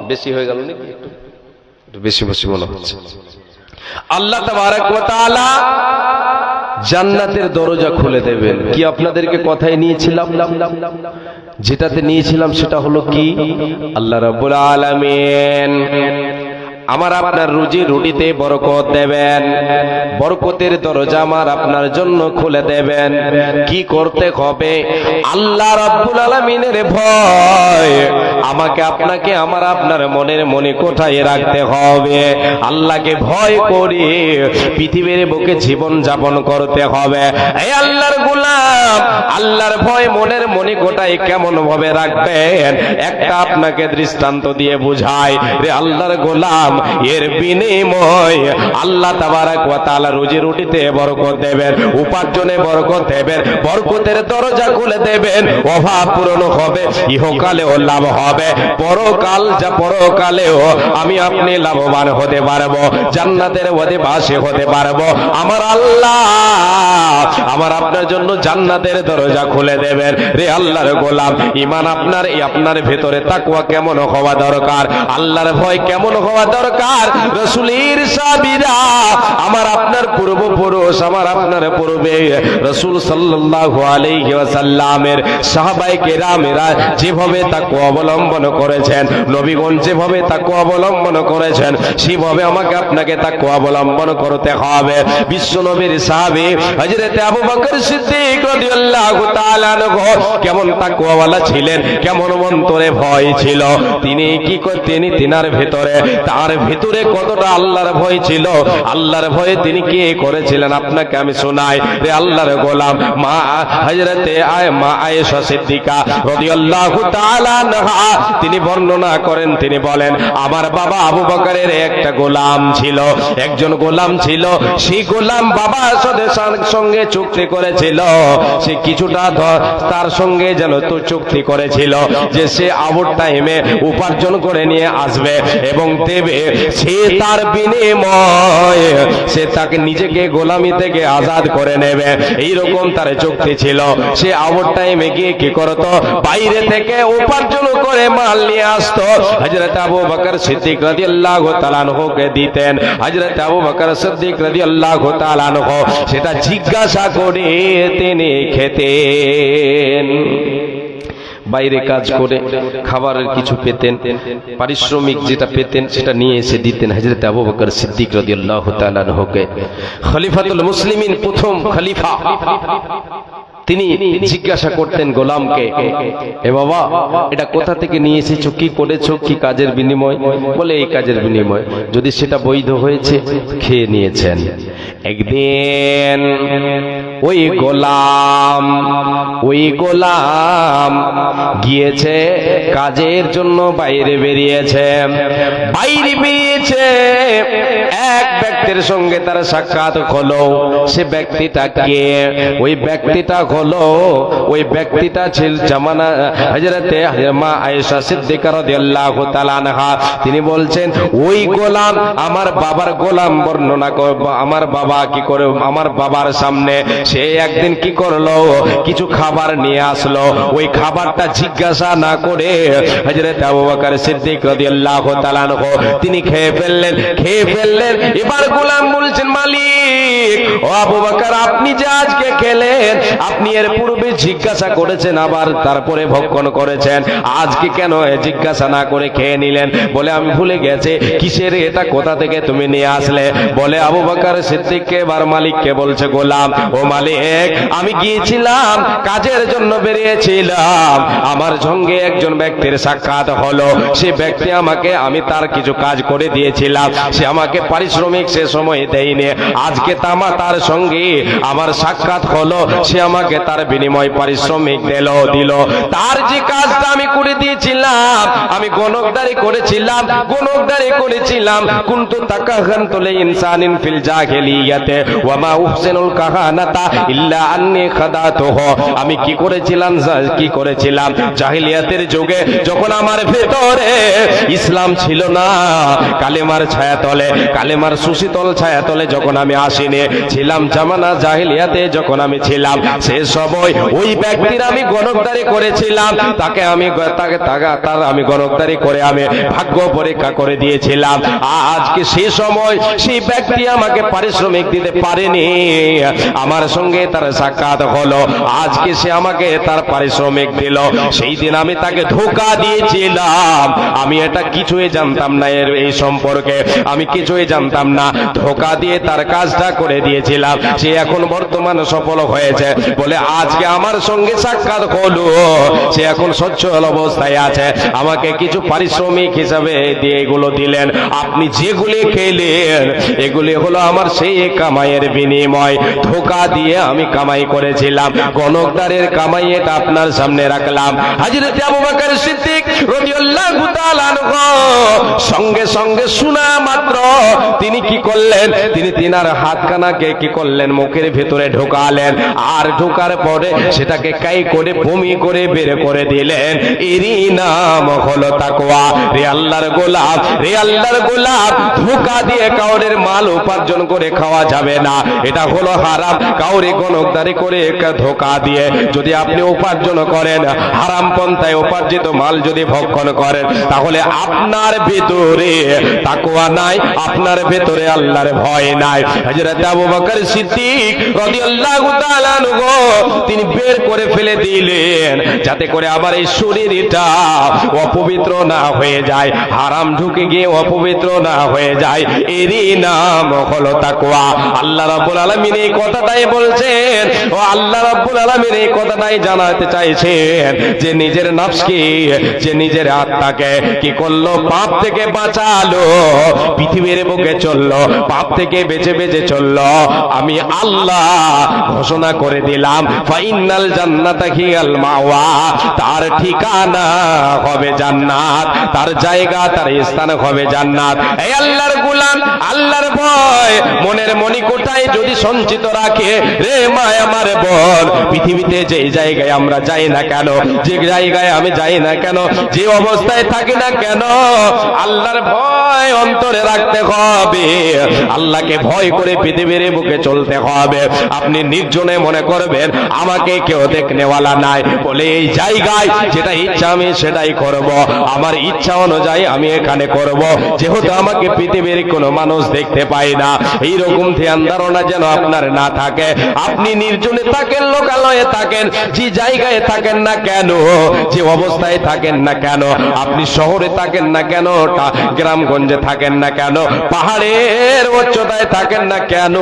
বেশি হয়ে গেল নাকি? একটু বেশি বেশি মনে হচ্ছে। আল্লাহ তাবারক ওয়া তাআলা জান্নাতের দরজা খুলে দেবেন। কি আপনাদেরকে কথাই নিয়েছিলাম, যেটাতে নিয়েছিলাম সেটা হলো কি, আল্লাহ রাব্বুল আলামিন আমার আপনার রুজি রুটিতে বরকত দেবেন, বরকতের দরজা আমার আপনার জন্য খুলে দেবেন। কি করতে হবে? আল্লাহ রাব্বুল আলামিনের ভয় আমাকে আপনাকে আমার আপনার মনের মনে কোঠায় রাখতে হবে। আল্লাহকে ভয় করে পৃথিবীর বুকে জীবন যাপন করতে হবে। এই আল্লাহর গোলাম, আল্লাহর ভয় মনের মনে কোঠায় কেমন ভাবে রাখবেন? একটা আপনাকে দৃষ্টান্ত দিয়ে বুঝাই। রে আল্লাহর গোলাম, গোলাম, এর বিনিময় আল্লাহ তাবারাক ওয়া তাআলা রুজি রুটিতে বরকত দেবেন, উপার্জনে বরকত দেবেন, বরকতের দরজা খুলে দেবেন, অভাব পূরণ হবে, ইহকালেও লাভ হবে, পরকালেও আমি আপনি লাভবান হতে পারবো, জান্নাতের অধিবাসী হতে পারবো। আমার আল্লাহ আমার আপনার জন্য জান্নাতের দরজা খুলে দেবেন। রে আল্লাহর গোলাম, ঈমান আপনার ভেতরে তাকওয়া কেমন হওয়া দরকার, আল্লাহর ভয় কেমন হওয়া দরকার। রাসূলের সাহাবীরা, আমার আপনার পূর্বপুরুষ, আমার আপনার পূর্বে রাসূল সাল্লাল্লাহু আলাইহি ওয়াসাল্লামের সাহাবায়ে কেরামেরা যেভাবে তাকওয়া অবলম্বন করেছেন, নবীগণ যেভাবে তাকওয়া অবলম্বন করেছেন, সেভাবে আমাকে আপনাকে তাকওয়া অবলম্বন করতে হবে। বিশ্ব নবীর সাহাবী হযরত আবু বকর সিদ্দিক রাদিয়াল্লাহু তাআলা আনহু কেমন তাকওয়াওয়ালা ছিলেন, কেমন অন্তরে ভয় ছিল, তিনি কি করতেন, তিনার ভেতরে তার ভিতরে কতটা আল্লাহর ভয় ছিল, আল্লাহর ভয়ে তিনি কি করেছিলেন আপনাকে আমি শোনাই। রে আল্লাহর গোলাম, মা হযরতে মা আয়েশা সিদ্দিকা রাদিয়াল্লাহু তাআলা আনহা তিনি বর্ণনা করেন, তিনি বলেন, আমার বাবা আবু বকরের একটা গোলাম ছিল, একজন গোলাম ছিল, সেই গোলাম বাবার সঙ্গে চুক্তি করেছিল, সে কিছুটা তার সঙ্গে যেন তো চুক্তি করেছিল যে সে আবুর টাইমে উপার্জন করে নিয়ে আসবে এবং দেবে, সে তার বিনিময়ে সে তাকে নিজেকে গোলামি থেকে আজাদ করে নেবে, এইরকম তার চুক্তি ছিল। সে আবুর টাইমে গিয়ে কি করতো, বাইরে থেকে উপার্জন করে মাল নিয়ে আসতো, হযরত আবু বকর সিদ্দিক রাদিয়াল্লাহু তাআলা আনহুকে দিতেন। হযরত আবু বকর সিদ্দিক রাদিয়াল্লাহু তাআলা আনহু সেটা জিজ্ঞাসা করে তিনি খেতেন। বাইরে কাজ করে খাবারের কিছু পেতেন, পারিশ্রমিক যেটা পেতেন সেটা নিয়ে এসে দিতেন হযরত আবু বকর সিদ্দিক রাদিয়াল্লাহু তাআলা আনহুকে। খলিফাতুল মুসলিমিন, প্রথম খলিফা, তিনি জিজ্ঞাসা করতেন গোলামকে, এ বাবা, এটা কোথা থেকে নিয়ে এসেছো, কি করেছো, কি কাজের বিনিময়? বলে এই কাজের বিনিময়। যদি সেটা বৈধ হয়েছে খেয়ে নিয়েছেন। একদিন ওই গোলাম গিয়েছে কাজের জন্য, বাইরে বেরিয়েছে, এক ব্যক্তির সঙ্গে তার সাক্ষাৎ হলো। সে ব্যক্তিটা কে? ওই ব্যক্তিটা ছিল জামানা হযরতে মা আয়েশা সিদ্দিকা রাদিয়াল্লাহু তাআলা আনহা। তিনি বলছেন, ওই গোলাম আমার বাবার গোলাম, বর্ণনা করব, আমার বাবা কি করে, আমার বাবার সামনে সে একদিন কি করলো, কিছু খাবার নিয়ে আসলো, ওই খাবারটা জিজ্ঞাসা না করে হযরত আবু বকর সিদ্দিক রাদিয়াল্লাহু তাআলা আনহু তিনি খেয়ে ফেললেন। এবার গোলাম বলছেন, মালিক, ও আবু বকর, আপনি যে আজকে খেলেন, আপনি এর পূর্বে জিজ্ঞাসা করেছেন, আবার তারপরে ভক্ষণ করেছেন, আজকে কেন জিজ্ঞাসা না করে খেয়ে নিলেন? বলে, আমি ভুলে গেছি। কিসের এটা, কোথা থেকে তুমি নিয়ে আসলে? বলে আবু বকর সিদ্দিককে এবার মালিককে বলছে, গোলাম, ও মালিক, আমি গিয়েছিলাম কাজের জন্য, বেরিয়েছিলাম, আমার সঙ্গে একজন ব্যক্তির সাক্ষাৎ হলো, সে ব্যক্তি আমাকে, আমি তার কিছু কাজ করে দিয়েছিলাম, সে আমাকে পারিশ্রমিক সে সময় দেয়নি, আজকে তার সঙ্গে আমার সাক্ষাৎ হলো, সে আমাকে তার বিনিময় পারিশ্রমিক দিল। তার যে কাজটা আমি করে দিয়েছিলাম, আমি গণকদারি করেছিলাম, কুনতু তাকাহানতু লিইনসানিন ফিল জাহিলিয়াতে ওয়া মা উহসিনুল কাহানাতা ইল্লা আন্নী খাদাতুহু। আমি কি করেছিলাম জাহিলিয়াতের যুগে, যখন আমার ভেতরে ইসলাম ছিল না, কালেমার ছায়াতলে, কালেমার সুশীতল ছায়াতলে যখন আমি আসিনি, ছিলাম জামানা জাহিলিয়াতে যখন আমি ছিলাম, সে সময় ওই ব্যক্তির আমি গণকদারি করেছিলাম, তার আমি গণকদারি করে আমি ভাগ্য পরীক্ষা করে দিয়েছিলাম। আজকে সেই সময় সেই ব্যক্তি আমাকে পারিশ্রমিক দিতে পারেনি, আমার সঙ্গে তার সাক্ষাৎ হলো, আজকে সে আমাকে তার পারিশ্রমিক দিল। সেই দিন আমি তাকে ধোঁকা দিয়েছিলাম, আমি এটা কিছুই জানতাম না, এই সম্পর্কে আমি কিছুই জানতাম না, ধোঁকা দিয়ে তার কাজটা করে দিয়েছিলাম সে এখন বর্তমান সফল হয়েছে বলে আজকে আমার সঙ্গে সাক্ষাৎ হলো, সে এখন সচ্ছল অবস্থায় আছে, আমাকে কিছু পারিশ্রমিক হিসাবে দিয়ে এগুলো দিলেন। আপনি যেগুলি খেলেন এগুলি হলো আমার সেই কামাইয়ের বিনিময়, ধোঁকা দিয়ে আমি কামাই করেছিলাম, গণকদারের কামাই এটা আপনার সামনে রাখলাম। হযরত আবু বকর সিদ্দিক রাদিয়াল্লাহু তাআলা আনহু সঙ্গে সঙ্গে শোনা মাত্র তিনি কি করলেন, তিনি তিনার হাতখানাকে কি করলেন, মুখের ভেতরে ঢোকালেন, আর ঢোকার পরে সেটাকে কাই করে বমি করে বের করে দিলেন। এরই নাম হলো তাকওয়া। রে আল্লাহর গোলাম, রে আল্লাহর গোলাম, ধোঁকা দিয়ে কাউরের মাল উপার্জন করে খাওয়া যাবে না, এটা হলো হারাম। কাউরে গণকদারি করে ধোঁকা দিয়ে যদি আপনি উপার্জন করেন, হারাম পন্থায় উপার্জিত মাল যদি ভক্ষণ করেন, তাহলে আপনার ভেতরে তাকওয়া নাই, আপনার ভেতরে আল্লাহর ভয় নাই। হযরত আবু বকর সিদ্দিক রাদিয়াল্লাহু তাআলা আনহু তিনি বের করে ফেলে দিলেন যাতে করে আমার এই শরীরটা অপবিত্র না হয়ে যায়, হারাম ঢুকে গিয়ে অপবিত্র না হয়ে যায়। এরই নাম হলো তাকওয়া। আল্লাহ রাব্বুল আলামিন এই কথাটাই বলছেন, ও আল্লাহ রাব্বুল আলামিন এই কথাটাই জানাতে চাইছেন যে নিজের নফসকে, যে নিজের আত্মাকে কি করলো, পাপ থেকে বাঁচালো, পৃথিবীর বুকে চললো, পাপ থেকে বেঁচে বেঁচে চললো। আমি আল্লাহ ঘোষণা করে দিলাম ফাইনাল জান্নাতা হিয়াল মাওয়া, তার ঠিকানা হবে জান্নাত, তার জায়গা, তার স্থান হবে জান্নাত। এই আল্লাহর গোলাম, আল্লাহর ভয় মনের মণিকোঠায় যদি সঞ্চিত রাখে, রে মা আমার বল, পৃথিবীতে যে জায়গায় আমরা যাই না কেন, যে জায়গায় আমি যাই না কেন, যে অবস্থায় থাকি না কেন, আল্লাহর ভয় অন্তরে রাখতে হবে, আল্লাহকে ভয় করে পৃথিবীর বুকে চলতে হবে। আপনি নির্জনে মনে করবেন আমাকে কেউ দেখনেওয়ালা নাই, বলে এই জায়গায় যেটা ইচ্ছা আমি সেটাই করব, আমার ইচ্ছা অনুযায়ী আমি এখানে করব, যেহেতু আমাকে পৃথিবীর কোনো মানুষ দেখতে পায় না। এইরকম ধ্যান ধারণা যেন আপনার না থাকে। আপনি নির্জনে থাকেন, লোকালয়ে থাকেন, যে জায়গায় থাকেন না কেন, যে অবস্থায় থাকেন না কেন, আপনি শহরে থাকেন না কেন, গ্রামগঞ্জে থাকেন না কেন, পাহাড়ের উচ্চতায় থাকেন না কেন,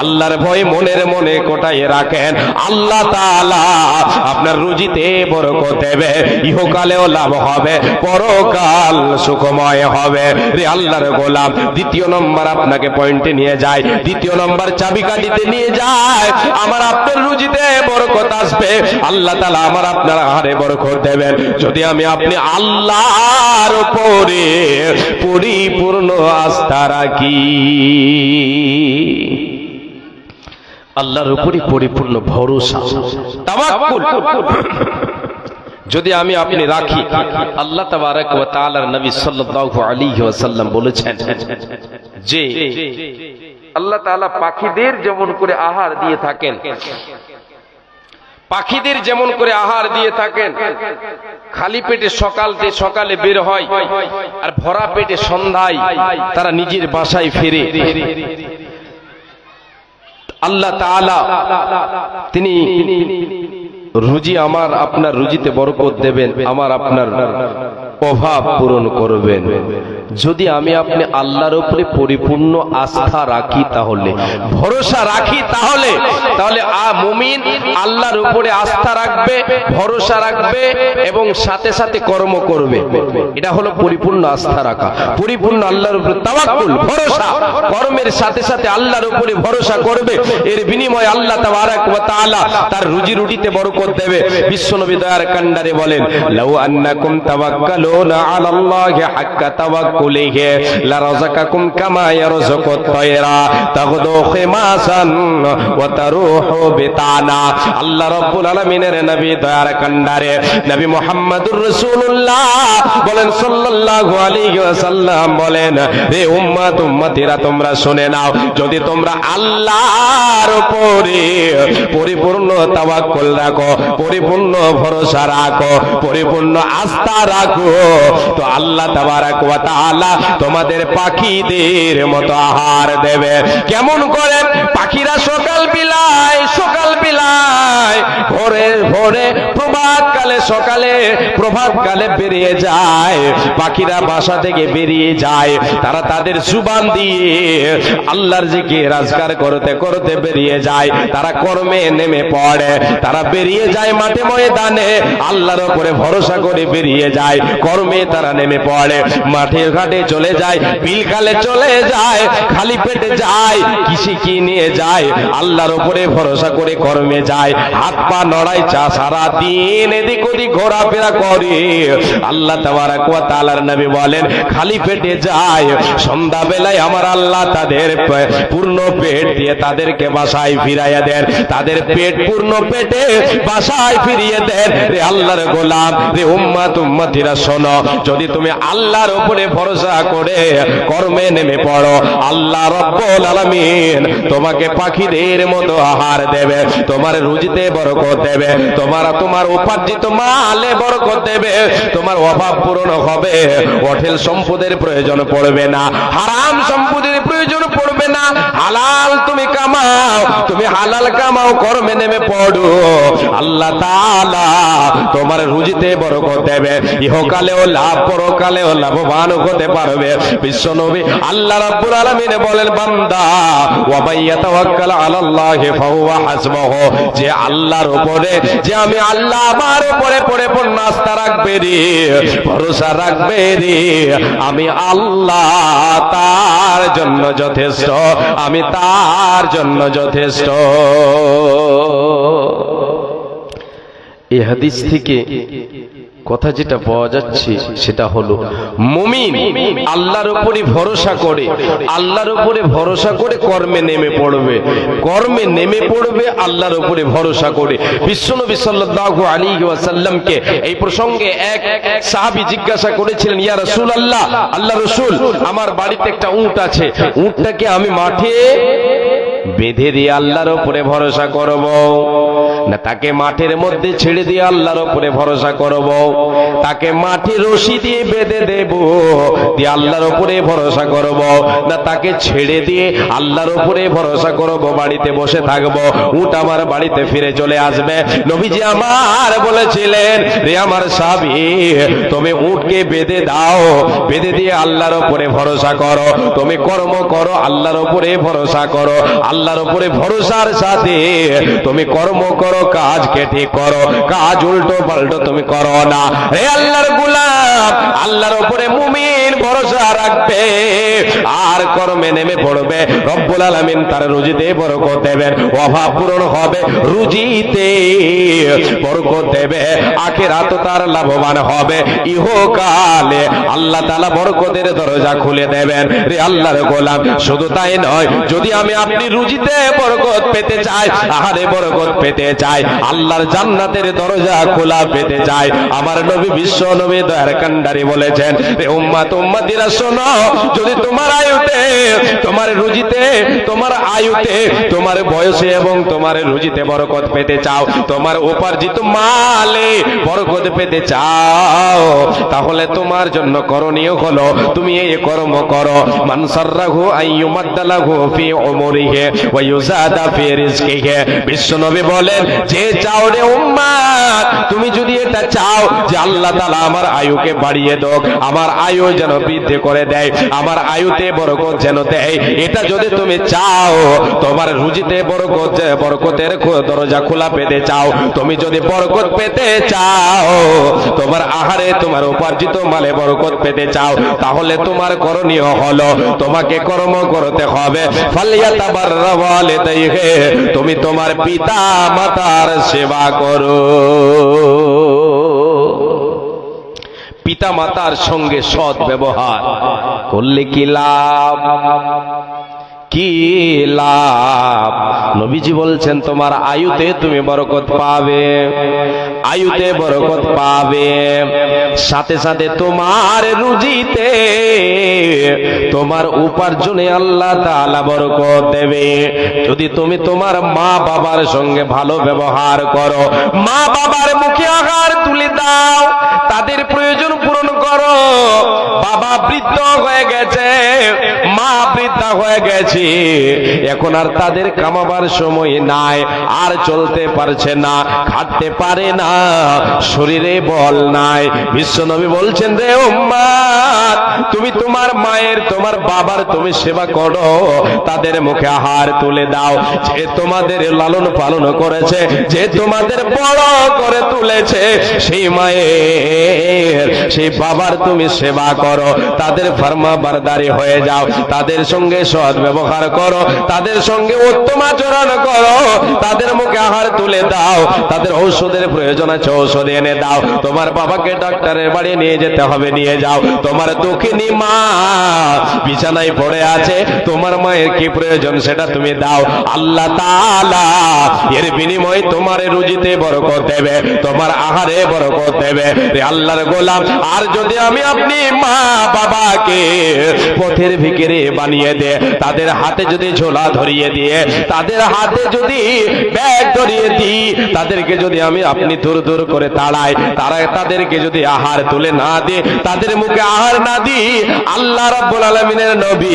আল্লাহর ভয় মনের মনে কোটায় রাখেন, আল্লাহ তাআলা আপনার রুজিতে বরকত দেবে, ইহকালেও লাভ হবে, পরকাল সুখময় হবে। রে আল্লাহর গোলাম, দ্বিতীয় নম্বর আপনাকে পয়েন্টে নিয়ে যায়, দ্বিতীয় নম্বর চাবিকাঠিতে নিয়ে যায়, আমার আপনার রুজিতে বরকত আসবে, আল্লাহ তাআলা আমার আপনার আহারে বরকত দেবেন যদি আমি আপনি আল্লাহর উপরে পরিপূর্ণ আস্থা রাখি, আল্লাহর উপরে পরিপূর্ণ ভরসা, তাওয়াক্কুল যদি আমি আপনি রাখি। আল্লাহ তাবারক ওয়া তাআলার নবী সাল্লাল্লাহু আলাইহি ওয়াসাল্লাম বলেছেন যে আল্লাহ তাআলা পাখিদের যেমন করে আহার দিয়ে থাকেন, পাখিদের যেমন করে আহার দিয়ে থাকেন, খালি পেটে সকালে বের হয় আর ভরা পেটে সন্ধ্যায় তারা নিজের বাসায় ফিরে। আল্লাহ তাআলা তিনি রুজি আমার আপনার রুজিতে বরকত দেবেন, আমার আপনার অভাব পূরণ করবেন যদি আমি আপনি আল্লাহর উপরে পরিপূর্ণ আস্থা রাখি, তাহলে ভরসা রাখি, তাহলে মুমিন আল্লাহর উপরে আস্থা রাখবে, ভরসা রাখবে এবং সাথে সাথে কর্ম করবে। এটা হলো পরিপূর্ণ আস্থা রাখা, পরিপূর্ণ আল্লাহর উপরে তাওয়াক্কুল, ভরসা, কর্মের সাথে সাথে আল্লাহর উপরে ভরসা করবে। এর বিনিময়ে আল্লাহ তাবারক ওয়া তাআলা তার রুজি রুটিতে বরকত দেবে। বিশ্বনবী দয়ার কান্ডারে বলেন, লাউ আন্নাকুম তাওয়াক্কালুনা আলাল্লাহি হাক্কা তাওয়াক্কুলিহি লারাযাকাকুম কামা ইয়ারযুকুত তায়রা তাগদু খিমাসান ওয়া তারুহু বিতানা। আল্লাহ রাব্বুল আলামিনের নবী দয়ার কান্ডারে নবী মুহাম্মদুর রাসূলুল্লাহ বলেন সাল্লাল্লাহু আলাইহি ওয়াসাল্লাম বলেন, হে উম্মত উম্মতিরা তোমরা শুনে নাও, যদি তোমরা আল্লাহর উপরে পরিপূর্ণ তাওয়াক্কুল রাখো, পরিপূর্ণ ভরসা রাখো, পরিপূর্ণ আস্থা রাখো, তো আল্লাহ তাবারাক ওয়া তাআলা তোমাদের পাখিদের মতো আহার দেবে। কেমন করে? পাখিরা সকাল বিলায় ভোরে ভোরে প্রভাতকালে বেরিয়ে যায়। পাখিরা বাসা থেকে বেরিয়ে যায়, তারা তাদের জুবান দিয়ে আল্লাহর জিকির আজকার করতে করতে বেরিয়ে যায়। তারা কর্মে নেমে পড়ে, তারা বেরিয়ে যায় মাঠে ময়দানে, আল্লাহর উপরে ভরসা করে বেরিয়ে যায়। কর্মে তারা নেমে পড়ে, মাঠে ঘাটে চলে যায়, বিলকালে চলে যায়, খালি পেটে যায়, কি নিয়ে যায়, আল্লাহর উপরে ভরসা করে কর্মে যায়। হাত পা নড়ায়, সারা দিন এদিক ওদিক ঘোরাফেরা করে। আল্লাহ তাবারাক ওয়া তাআলার নবী বলেন, খালি পেটে যায়, সন্ধ্যা বেলায় আমার আল্লাহ তাদের পূর্ণ পেট দিয়ে তাদেরকে বাসায় ফিরাইয়া দেন। তাদের পেট পূর্ণ পেটে বাসায় ফিরিয়ে দেন। রে আল্লাহর গোলাম, রে উম্মতিরা শোনো, যদি তুমি আল্লাহর উপরে ভরসা করে কর্মে নেমে পড়ো, আল্লাহ রব্বুল আলামিন তোমাকে পাখিদের মতো আহার দেবে, তোমার রুজিতে বরকত দেবে, তোমার উপার্জিত মালে বরকত দেবে, তোমার অভাব পূরণ হবে, অঢেল সম্পদের প্রয়োজন পড়বে না, হারাম সম্পদের প্রয়োজন পড়বে না। হালাল তুমি কামাও, তুমি হালাল কামাও, কর্মে নেমে পড়ো, আল্লাহ তাআলা তোমার রুজিতে বরকত দেবে, ইহকালেও লাভ পরকালেও লাভবান হতে পারবে। বিশ্বনবী আল্লাহ রাব্বুল আলামিন বলেন, বান্দা ওয়া মাইয়াতাওয়াক্কাল আলাল্লাহি ফাহুয়া হাসবুহু, যে আল্লাহর উপরে, যে আমি আল্লাহ আমার উপরে পরিপূর্ণ আস্থা রাখবে রে, ভরসা রাখবে রে, আমি আল্লাহ তার জন্য যথেষ্ট, আমি তার জন্য যথেষ্ট। এই হাদিস থেকে কথা যেটা পাওয়া যাচ্ছে সেটা হলো, মুমিন আল্লাহর উপরে ভরসা করে, আল্লাহর উপরে ভরসা করে কর্মে নেমে পড়বে, কর্মে নেমে পড়বে আল্লাহর উপরে ভরসা করে। বিশ্বনবী সাল্লাল্লাহু আলাইহি ওয়াসাল্লামকে এই প্রসঙ্গে এক সাহাবী জিজ্ঞাসা করেছিলেন, ইয়া রাসূলুল্লাহ, আল্লাহ রাসূল, আমার বাড়িতে একটা উট আছে, উটটাকে আমি মাঠে বেঁধে দিয়ে আল্লাহর উপরে ভরসা করব, না তাকে মাঠের মধ্যে ছেড়ে দিয়ে আল্লাহর উপরে ভরসা করব, তাকে মাঠে রশি দিয়ে বেঁধে দেব দিয়ে আল্লাহর উপরে ভরসা করব, না তাকে ছেড়ে দিয়ে আল্লাহর উপরে ভরসা করব, বাড়িতে বসে থাকব, উট আমার বাড়িতে ফিরে চলে আসবে। নবীজি আমার বলেছিলেন, রে আমার সাহাবী, তুমি উটকে বেঁধে দাও, বেঁধে দিয়ে আল্লাহর উপরে ভরসা করো, তুমি কর্ম করো, আল্লাহর উপরে ভরসা করো, আল্লাহর উপরে ভরসার সাথে তুমি কর্ম করো, কাজকে ঠিক করো, কাজ উল্টো পাল্টো তুমি করো না। হে আল্লাহর গোলাম, আল্লাহর উপরে মুমিন ভরসা রাখবে আর কর্মে নেমে পড়বে, রব্বুল আলামিন তার রুজিতে বরকত দেবেন, অভাব পূরণ হবে, রুজিতে বরকত দেবে, আখিরাত তার লাভবান হবে, ইহকালে আল্লাহ তাআলা বরকতের দরজা খুলে দেবেন। রে আল্লাহর গোলাম, শুধু তাই নয়, যদি আমি আপনি রুজিতে বরকত পেতে চাই, আহারে বরকত পেতে চাই, আল্লাহর জান্নাতের দরজা খোলা পেতে চাই, আমার নবী বিশ্ব নবী দয়ার কান্ডারি বলেছেন, রে উম্মতিরা শোনো, যদি তোমার আয়ুতে, তোমার রুজিতে, তোমার আয়ুতে, তোমার বয়সে এবং তোমার রুজিতে বরকত পেতে চাও, তোমার উপার্জিত মালে বরকত পেতে চাও, তাহলে তোমার জন্য করণীয় হলো তুমি এই কর্ম করো, মান সাররাহু আইয়ুমাদ্দালাহু ফি উমরিহি ওয়া ইউযাদা ফি রিজকিহি। বিশ্বনবী বলেন, যে চাও রে উম্মত, তুমি যদি এটা চাও যে আল্লাহ তাআলা আমার আয়ুকে বাড়িয়ে দেয়, আমার আয়ু যেন বৃদ্ধি করে দেয়, আমার আয়ুতে বরকত যেন দেয়, এটা যদি তুমি চাও, তোমার রুজিতে বরকত, বরকতের দরজা খোলা পেতে চাও, তুমি যদি বরকত পেতে চাও, তোমার আহারে, তোমার উপার্জিত মালে বরকত পেতে চাও, তাহলে তোমার করণীয় হলো তোমাকে কর্ম করতে হবে। ফালিয়াতাবাররা ওয়ালিদাইহি, তুমি তোমার পিতা মাতার সেবা করো, পিতা মাতার সঙ্গে সৎ ব্যবহার করলে কি লাভ? কি লাভ? নবীজি বলছেন তোমার আয়ুতে তুমি বরকত পাবে, আয়ুতে বরকত পাবে, সাথে সাথে তোমার রুজিতে, তোমার উপার্জনে আল্লাহ তাআলা বরকত দেবে। যদি তুমি তোমার মা বাবার সঙ্গে ভালো ব্যবহার করো, মা বাবার মুখে আহার তুলে দাও, তাদের প্রয়োজন পূরণ করো। বাবা বৃদ্ধ হয়ে গেছে, মা বৃদ্ধা হয়ে গেছে, এখন আর তাদের কামাবার সময় নাই, আর চলতে পারছে না, খাটতে পারে না, শরীরে বল নাই। বিশ্বনবী বলছেন, রে উম্মত, তুমি তোমার মায়ের, তোমার বাবার তুমি সেবা করো, তাদের মুখে আহার তুলে দাও। যে তোমাদের লালন পালন করেছে, যে তোমাদের বড় করে তুলেছে, সেই মায়ের, সেই বাবার তুমি সেবা করো, তাদের ফরমাবরদারি হয়ে যাও, তাদের সঙ্গে সৎ ব্যবহার করো, তাদের সঙ্গে উত্তম আচরণ করো, তাদের মুখে আহার তুলে দাও, তাদের ঔষধের প্রয়োজন আছে ঔষধ এনে দাও, তোমার বাবাকে ডাক্তারের বাড়ি নিয়ে যেতে হবে নিয়ে যাও, তোমার দুঃখিনী মা বিছানায় পড়ে আছে, তোমার মায়ের কি প্রয়োজন সেটা তুমি দাও। আল্লাহ তাআলা এর বিনিময়ে তোমার রুজিতে বরকত দেবে, তোমার আহারে বরকত দেবে। রে আল্লাহর গোলাম, আর যদি আমি আপনি মা বাবাকে পথের ভিখারি বানিয়ে দে, তাদের হাতে যদি ঝোলা ধরিয়ে দিয়ে, তাদের হাতে যদি ব্যাগ ধরিয়ে দিই, তাদেরকে যদি আমি আপনি দূর দূর করে তাড়াই, তাদেরকে যদি আহার তুলে না দিই, তাদের মুখে আহার না দিই, আল্লাহ রাব্বুল আলামিনের নবী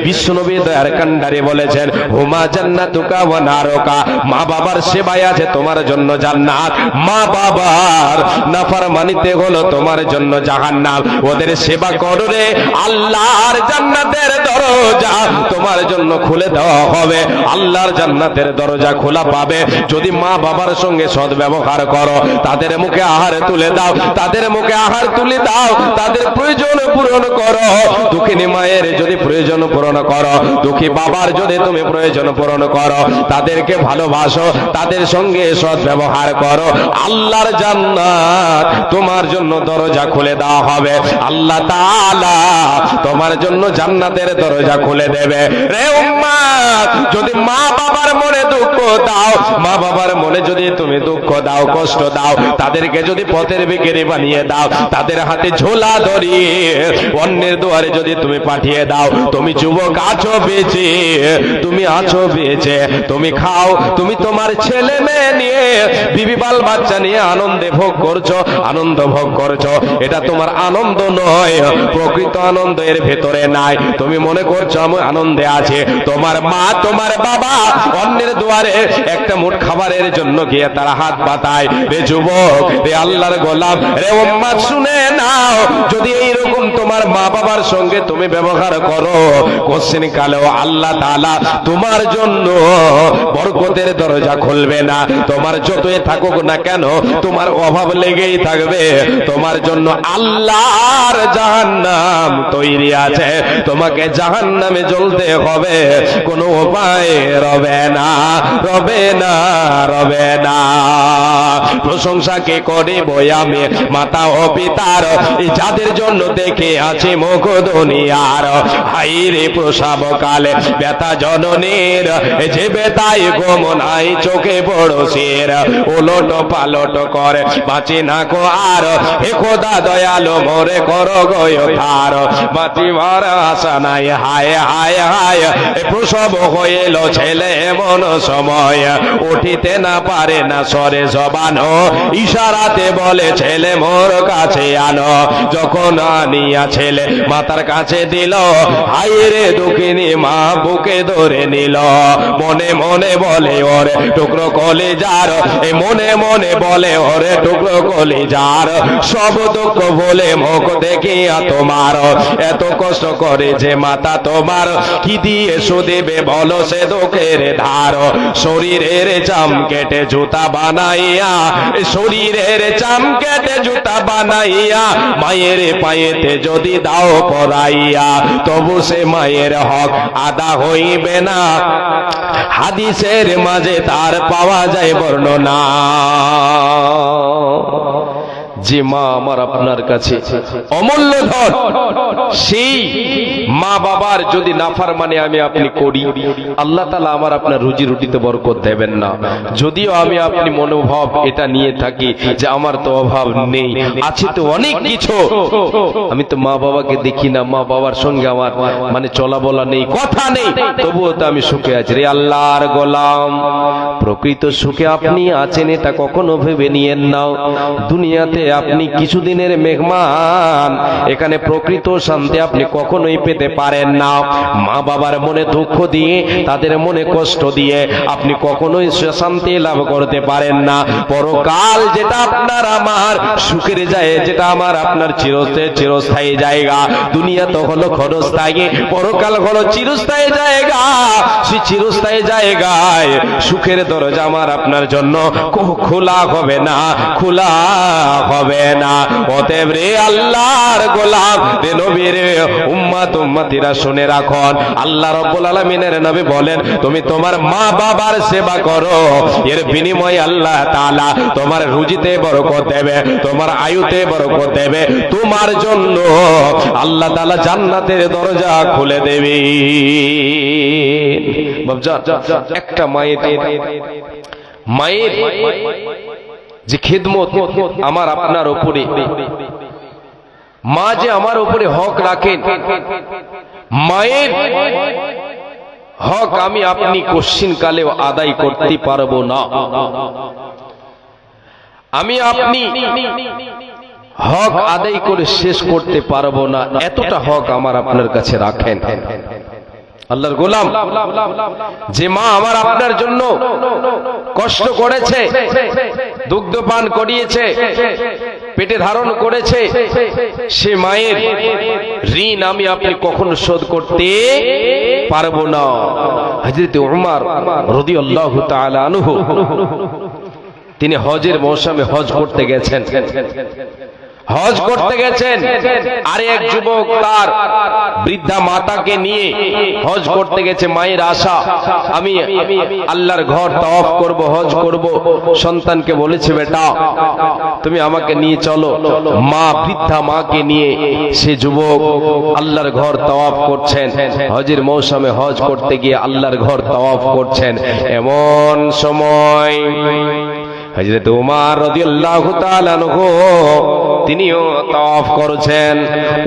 বিশ্ব নবী দয়ার কান্ডারে বলেছেন, হুমা জান্নাতুকা ওয়া নারুকা, মা বাবার সেবায় আছে তোমার জন্য জান্নাত, মা বাবার নাফরমানিতে হলো তোমার জন্য জাহান্নাম। ওদের সেবা করো রে, আল্লাহর জান্নাতের দরজা তোমার জন্য খুলে দেওয়া হবে, আল্লাহর জান্নাতের দরজা খোলা পাবে যদি মা বাবার সঙ্গে সৎ ব্যবহার করো, তাদের মুখে আহার তুলে দাও, তাদের মুখে আহার তুলে দাও, তাদের প্রয়োজন পূরণ করো। দুঃখিনী মায়ের যদি প্রয়োজন পূরণ করো, দুঃখী বাবার যদি তুমি প্রয়োজন পূরণ করো, তাদেরকে ভালোবাসো, তাদের সঙ্গে সৎ ব্যবহার করো, আল্লাহর জান্নাত তোমার জন্য দরজা খুলে দেওয়া হবে, আল্লাহ তাআলা তোমার জন্য জান্নাতের দরজা খুলে দেবে। রে উম্মত, যদি মা বাবার মনে দুঃখ দাও, মা বাবার মনে যদি তুমি দুঃখ দাও, কষ্ট দাও, তাদেরকে যদি পথের ভিখারি বানিয়ে দাও, তাদের হাতে ঝোলা ধরিয়ে অন্যের দুয়ারে যদি তুমি পাঠিয়ে দাও, তুমি যুবক আছো বেঁচে, তুমি আছো বেঁচে, তুমি খাও, তুমি তোমার ছেলে মেয়ে নিয়ে, বিবি বাল বাচ্চা নিয়ে আনন্দে ভোগ করছো, আনন্দ ভোগ করছো, এটা তোমার আনন্দ নয়, প্রকৃত আনন্দ এর ভেতরে নাই। তুমি মনে করছো আমি আনন্দে আছে, তোমার মা তোমার বাবা অন্যের দুয়ারে একটা মুঠ খাবারের জন্য গিয়ে তারা হাত পাতায়। রে যুবক, রে আল্লাহর গোলাম, রে উম্মত, শুনে নাও, যদি এইরকম তোমার মা বাবার সঙ্গে তুমি ব্যবহার করো, কোশ্চেন কালেও আল্লাহ তাআলা তোমার জন্য বরকতের দরজা খুলবে না। তোমার যতই থাকুক না কেন, তোমার অভাব লেগেই থাকবে, তোমার জন্য আল্লাহর জাহান্নাম তৈরি আছে, তোমাকে জাহান্নামে জ্বলতে হবে, কোনো উপায় রবে না, রবে না, রবে না। প্রশংসা কে করিব আমি মাতা ও পিতার, যাদের জন্য দেখে আছে মুখ দুনিয়ার, হাইরে প্রসব কালে ব্যথা জননীর, যে বেতায় গোমনাই চোখে পড়োশির, ওলট পালট করে বাঁচি না কো আর, হে খোদা দয়ালো মোরে করো গয় ধার, বাঁচি মারা আশা নাই, হায় হায় হায়, প্রসব হইল ছেলে এমন সময়, উঠিতে না পারে না সরে জবান, ইশারাতে বলে ছেলে মোর কাছে আনো, যখন আনিয়া ছেলে মাতার কাছে দিল, হায়রে দুঃখিনী মা বুকে ধরে নিল, মনে মনে বলে ওরে টুকরো কলিজার, মনে মনে বলে ওরে টুকরো কলিজার, সব দুঃখ বলে মুখ দেখিয়া তোমার, এত কষ্ট করে যে মাতা তোমার, কি দিয়ে শুধিবে বলো সে দুঃখের ধার, শরীরের চাম কেটে জুতা বানাইয়া, শরীরের চাম কেটে জুতা বানাইয়া, মায়ের পায়েতে যদি দাও পরাইয়া, তবু সে মায়ের হক আদা হইবে না, হাদিসের মাঝে তার পাওয়া যায় বর্ণনা। যে মা আমার আপনার কাছে অমূল্য ধন, সেই মা বাবার যদি নাফরমানি আমি আপনি করি, আল্লাহ তাআলা আমার আপনার রুজি রুটিতে বরকত দেবেন না। যদিও আমি আপনি মনোভাব এটা নিয়ে থাকি যে আমার তো অভাব নেই, আছে তো অনেক কিছু, আমি তো মা বাবাকে দেখি না, মা বাবার সঙ্গে আমার মানে চলা বলা নেই, কথা নেই, তবুও তো আমি সুখে আছি। রে আল্লাহর গোলাম, প্রকৃত সুখে আপনি আছেন এটা কখনো ভেবে নিয়েন না। দুনিয়াতে আপনি কিছুদিনের মেহমান, এখানে প্রকৃত শান্তি আপনি কখনোই পেতে পারেন না। মা বাবার মনে দুঃখ দিয়ে, তাদের মনে কষ্ট দিয়ে আপনি কখনোই শান্তি লাভ করতে পারেন না। পরকাল যেটা আপনার আমার সুখের যায়, যেটা আমার আপনার চিরস্থায়ী জায়গা। দুনিয়া তো হলো ক্ষণস্থায়ী, পরকাল হলো চিরস্থায়ী জায়গা। সেই চিরস্থায়ী জায়গায় সুখের দরজা আমার আপনার জন্য খোলা হবে না, খোলা হবে না। অতএব রে আল্লাহর গোলাম, রে নবীর উম্মত উম্মতিরা শুনে রাখুন, আল্লাহ রাব্বুল আলামিনের নবী বলেন, তুমি তোমার মা বাবার সেবা করো, এর বিনিময়ে আল্লাহ তাআলা তোমার রুজিতে বরকত দেবে, তোমার আয়ুতে বরকত দেবে, তোমার জন্য আল্লাহ তাআলা জান্নাতের দরজা খুলে দেবে। বাপজান, একটা মায়ের যে খিদমত আমার আপনার উপরে, মা যে আমার উপরে হক রাখেন, মায়ের হক আমি আপনি কোশ্চিন কালেও আদায় করতে পারবো না। আমি আপনি হক আদায় করে শেষ করতে পারবো না, এতটা হক আমার আপনার কাছে রাখেন। আল্লাহর গোলাম, যে মা আমার আপনার জন্য কষ্ট করেছে, দুগ্ধ পান করিয়েছে, পেটে ধারণ করেছে, সে মায়ের ঋণ আমি আপনি কখনো শোধ করতে পারবো না। হযরত উমর রাদিয়াল্লাহু তাআলা আনহু, তিনি হজের মৌসুমে হজ করতে গেছেন, হজ করতে গেছেন, আর এক যুবক তার বৃদ্ধা মাতাকে নিয়ে হজ করতে গেছে। মায়ের আশা, আমি আল্লাহর ঘর তাওয়াফ করব, হজ করব। সন্তানকে বলেছে, বেটা তুমি আমাকে নিয়ে চলো। মা, বৃদ্ধা মাকে নিয়ে সে যুবক আল্লাহর ঘর তাওয়াফ করছেন, হজের মৌসুমে হজ করতে গিয়ে আল্লাহর ঘর তাওয়াফ করছেন। এমন সময় হযরত উমর রাদিয়াল্লাহু তাআলা আনহু তিনিও তাওয়াফ করেছেন।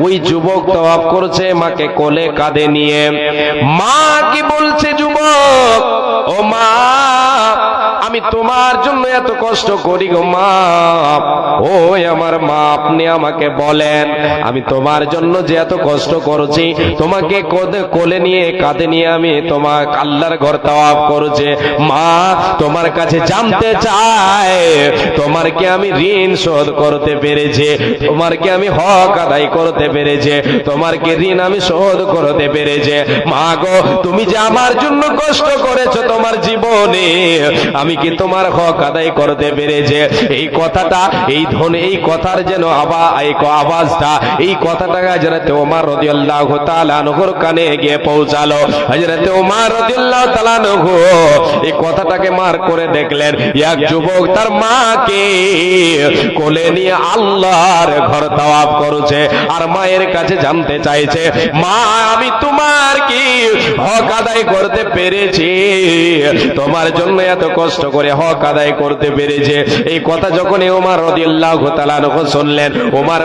ওই যুবক তাওয়াফ করেছে মাকে কোলে কাঁধে নিয়ে। মা কি বলছে, যুবক, ও মা, আমি তোমার জন্য এত কষ্ট করি গো মা। ও আমার মা, আপনি আমাকে বলেন, আমি তোমার জন্য যে এত কষ্ট করছি, তোমাকে কোলে নিয়ে কাঁধে নিয়ে আমি তোমার আল্লাহর ঘর তাওয়াফ করেছে, মা তোমার কাছে জানতে চাই, তোমার কি আমি ঋণ শোধ করতে পেরেছি? তোমার কি আমি হক আদায় করতে পেরেছি? তোমার কি ঋণ আমি শোধ করতে পেরেছি? মা গো, তুমি যে আমার জন্য কষ্ট করেছো তোমার জীবনে, আমি কি তোমার হক আদায় করতে পেরেছি? এই কথাটা, এই ধ্বনি, এই কথার যেন আওয়াজটা, এই কথাটা হযরত ওমর রাদিয়াল্লাহু তাআলা আনহুর কানে গিয়ে পৌঁছালো। হযরত ওমর রাদিয়াল্লাহু তাআলা আনহু এই কথাটাকে মার করে দেখলেন, এক যুবক তার মাকে কোলে নিয়ে আল্লাহর ঘর তাওয়াফ করেছে, আর মায়ের কাছে জানতে চাইছে, মা আমি তোমার কি হক আদায় করতে পেরেছি? তোমার জন্য এত কষ্ট করে হক আদায় করতে পেরেছে। এই কথা যখন ওমর রাদিয়াল্লাহু তাআলা আনহু শুনলেন, ওমর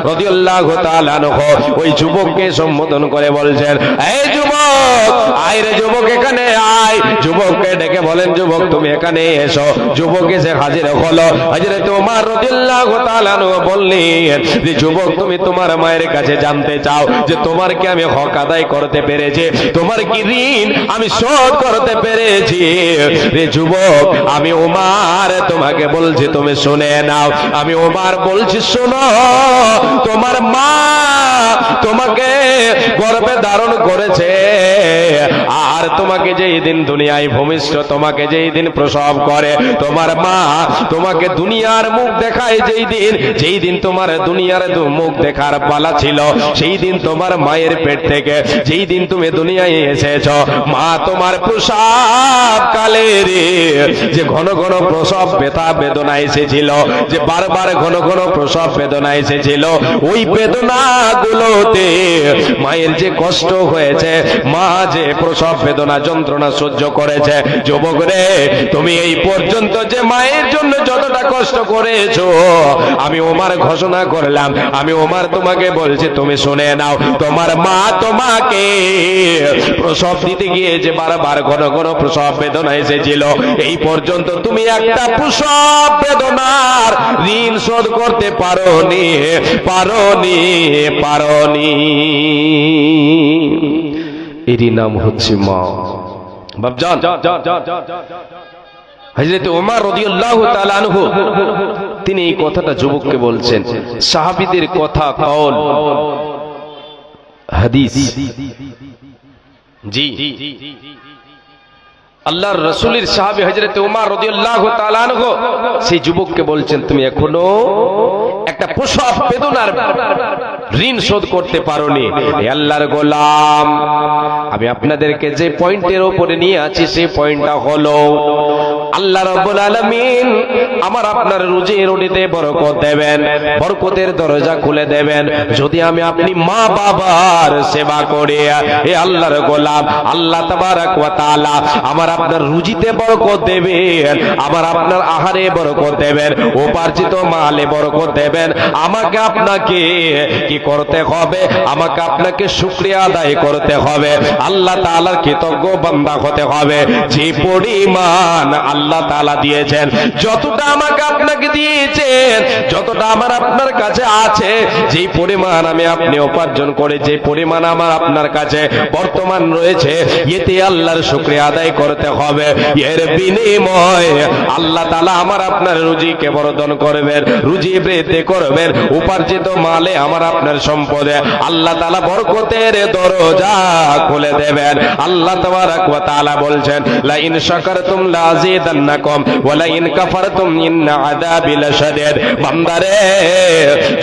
রাদিয়াল্লাহু তাআলা আনহু ওই যুবককে সম্বোধন করে বলছেন, এই যুবক, আয় রে যুবক, এখানে আয়। যুবককে ডেকে বলেন, যুবক তুমি এখানে এসো। যুবক এসে হাজির হলো। হযরত ওমর রাদিয়াল্লাহু তাআলা আনহু বললেন যে, যুবক তুমি তোমার মায়ের কাছে জানতে চাও যে তোমার কি আমি হক আদায় করতে পেরেছি? তোমার কি ঋণ আমি শোধ করতে পেরেছি? রে যুবক, আমি ওমর তোমাকে বলছি, তুমি শুনে নাও। আমি ওমর বলছি, শোনো, তোমার মা তোমাকে গর্ভে ধারণ করেছে, আর তোমাকে যেই দিন দুনিয়ায় ভূমিষ্ঠ, তোমাকে যেই দিন প্রসব করে, তোমার মা তোমাকে দুনিয়ার মুখ দেখায় যেই দিন তোমার দুনিয়ার মুখ দেখার পালা ছিল, সেই দিন তোমার মায়ের পেট থেকে যেই দিন তুমি দুনিয়ায় এসে এসেছ মা তোমার প্রসব কালে রে যে ঘন ঘন প্রসব ব্যথা বেদনা এসেছিল, যে বারবার ঘন ঘন প্রসব বেদনা এসেছিল, ওই বেদনা গুলোতে মায়ের যে কষ্ট হয়েছে, মা যে প্রসব বেদনা যন্ত্রণা সহ্য করেছে, যুবক রে তুমি এই পর্যন্ত যে মায়ের জন্য যতটা কষ্ট করেছো আমি ওমর ঘোষণা করলাম, আমি ওমর তোমাকে বলছি তুমি শুনে নাও, তোমার মা তোমাকে প্রসব দিতে গিয়ে যে বারবার ঘন ঘন প্রসব বেদনা এসেছিল, এই পর্যন্ত তুমি একটা প্রসব বেদনার ঋণ শোধ করতে পারোনি পারোনি পারোনি। এরই নাম হচ্ছে মা। বাপজান হযরত ওমর রাদিয়াল্লাহু তাআলা আনহু তিনি এই কথাটা যুবককে বলছেন। সাহাবীদের কথা কওল হাদিস জি আল্লাহর রাসূলের সাহাবী হযরত ওমর রাদিয়াল্লাহু তাআলা আনহু সেই যুবককে বলছেন তুমি এখনো একটা প্রসব বেদনার ঋণ শোধ করতে পারোনি। আল্লাহর গোলাম আমি আপনাদেরকে যে পয়েন্টের উপরে নিয়ে আছি সেই পয়েন্টটা হলো আল্লাহ রাব্বুল আলামিন আমার আপনার রুজি রুটিতে বরকত দেবেন, বরকতের দরজা খুলে দেবেন যদি আমি আপনি মা বাবার সেবা করি। হে আল্লাহর গোলাম আল্লাহ তাবারক ওয়া তাআলা আমার আপনার রুজিতে বরকত দেবেন, আমার আপনার আহারে বরকত দেবেন, উপার্জিত মালে বরকত দেবেন। আমাকে আপনাকে কি করতে হবে? আমাকে আপনাকে শুকরিয়া আদায় করতে হবে, আল্লাহ তাআলার কৃতজ্ঞ বান্দা হতে হবে। যে পরিমাণ আল্লাহ তাআলা দিয়েছেন, যতটা আমাকে আপনাকে দিয়েছেন, যতটা আমার আপনার কাছে আছে, যে পরিমাণ আমি আপনি উপার্জন করে, যে পরিমাণ আমার আপনার কাছে বর্তমান রয়েছে, এতে আল্লাহর শুকরিয়া আদায় করতে হবে। এর বিনিময়ে আল্লাহ তাআলা আমার আপনার রুজিকে বর্ধন করবেন, রুজি বৃদ্ধি করবেন, উপার্জিত মালে আমার আপনার সম্পদে আল্লাহ তাআলা বরকতের দরজা খুলে দেবেন। আল্লাহ তাবারক ওয়া তাআলা বলছেন লা ইন শাকারতুম লা আযীদান্নাকুম ওয়া লা ইন কাফারতুম ইন্না আযাবি লাশাদীদ। বান্দারে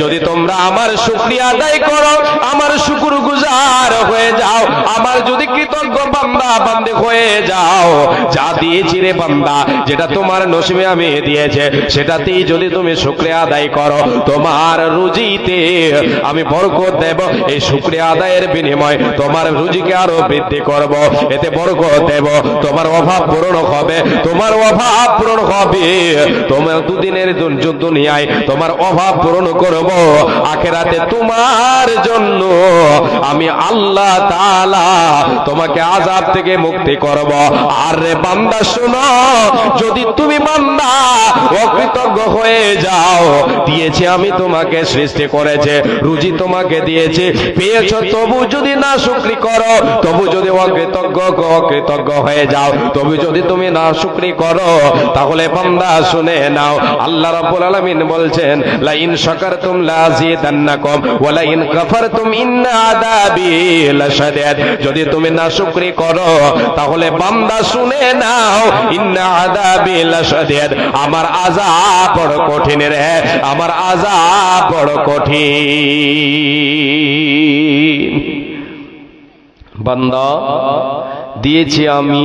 যদি তোমরা আমার শুকরিয়া আদায় করো, আমার শুকরগুজার হয়ে যাও, আমার যদি কৃতজ্ঞ বান্দা বান্দে হয়ে যাও, যা দিয়েছি রে বান্দা, যেটা তোমার নসিবে আমি দিয়েছে সেটাতেই যদি তুমি শুকরিয়া আদায় করো, তোমার রুজিতে আমি বরকত দেব। এই শুকরিয়া আদায়ের বিনিময়ে তোমার রুজিকে আরো বৃদ্ধি করব, এতে বরকত দেব, তোমার অভাব পূরণ হবে, তোমার অভাব পূরণ হবে। তোমার দুদিনের দুনিয়ায় তোমার অভাব পূরণ করব, আখিরাতে তোমার জন্য আমি আল্লাহ তাআলা তোমাকে আযাব থেকে মুক্তি করব। আর রে বান্দা শোনো, যদি তুমি বান্দা অকৃতজ্ঞ হয়ে যাও, দিয়েছি আমি তোমাকে, সৃষ্টি করেছে, রুজি তোমাকে দিয়েছে, পেয়েছো, তবু যদি না শুকরি করো, তবু যদি অকৃতজ্ঞ হয়ে যাও, তবু যদি তুমি না শুকরি করো, তাহলে বান্দা শুনে নাও আল্লাহ রাব্বুল আলামিন বলছেন লা ইন শাকারতুম লা আযীদান্নাকুম ওয়া লা ইন কাফারতুম ইন্না আযাবি লাশাদীদ। যদি তুমি না শুকরি করো তাহলে বান্দা শুনে নাও ইন্না আযাবি লাশাদীদ, আমার আযাব বড় কঠিন রে, আমার আযাব বড় কঠিন। বান্দা দিয়েছি আমি,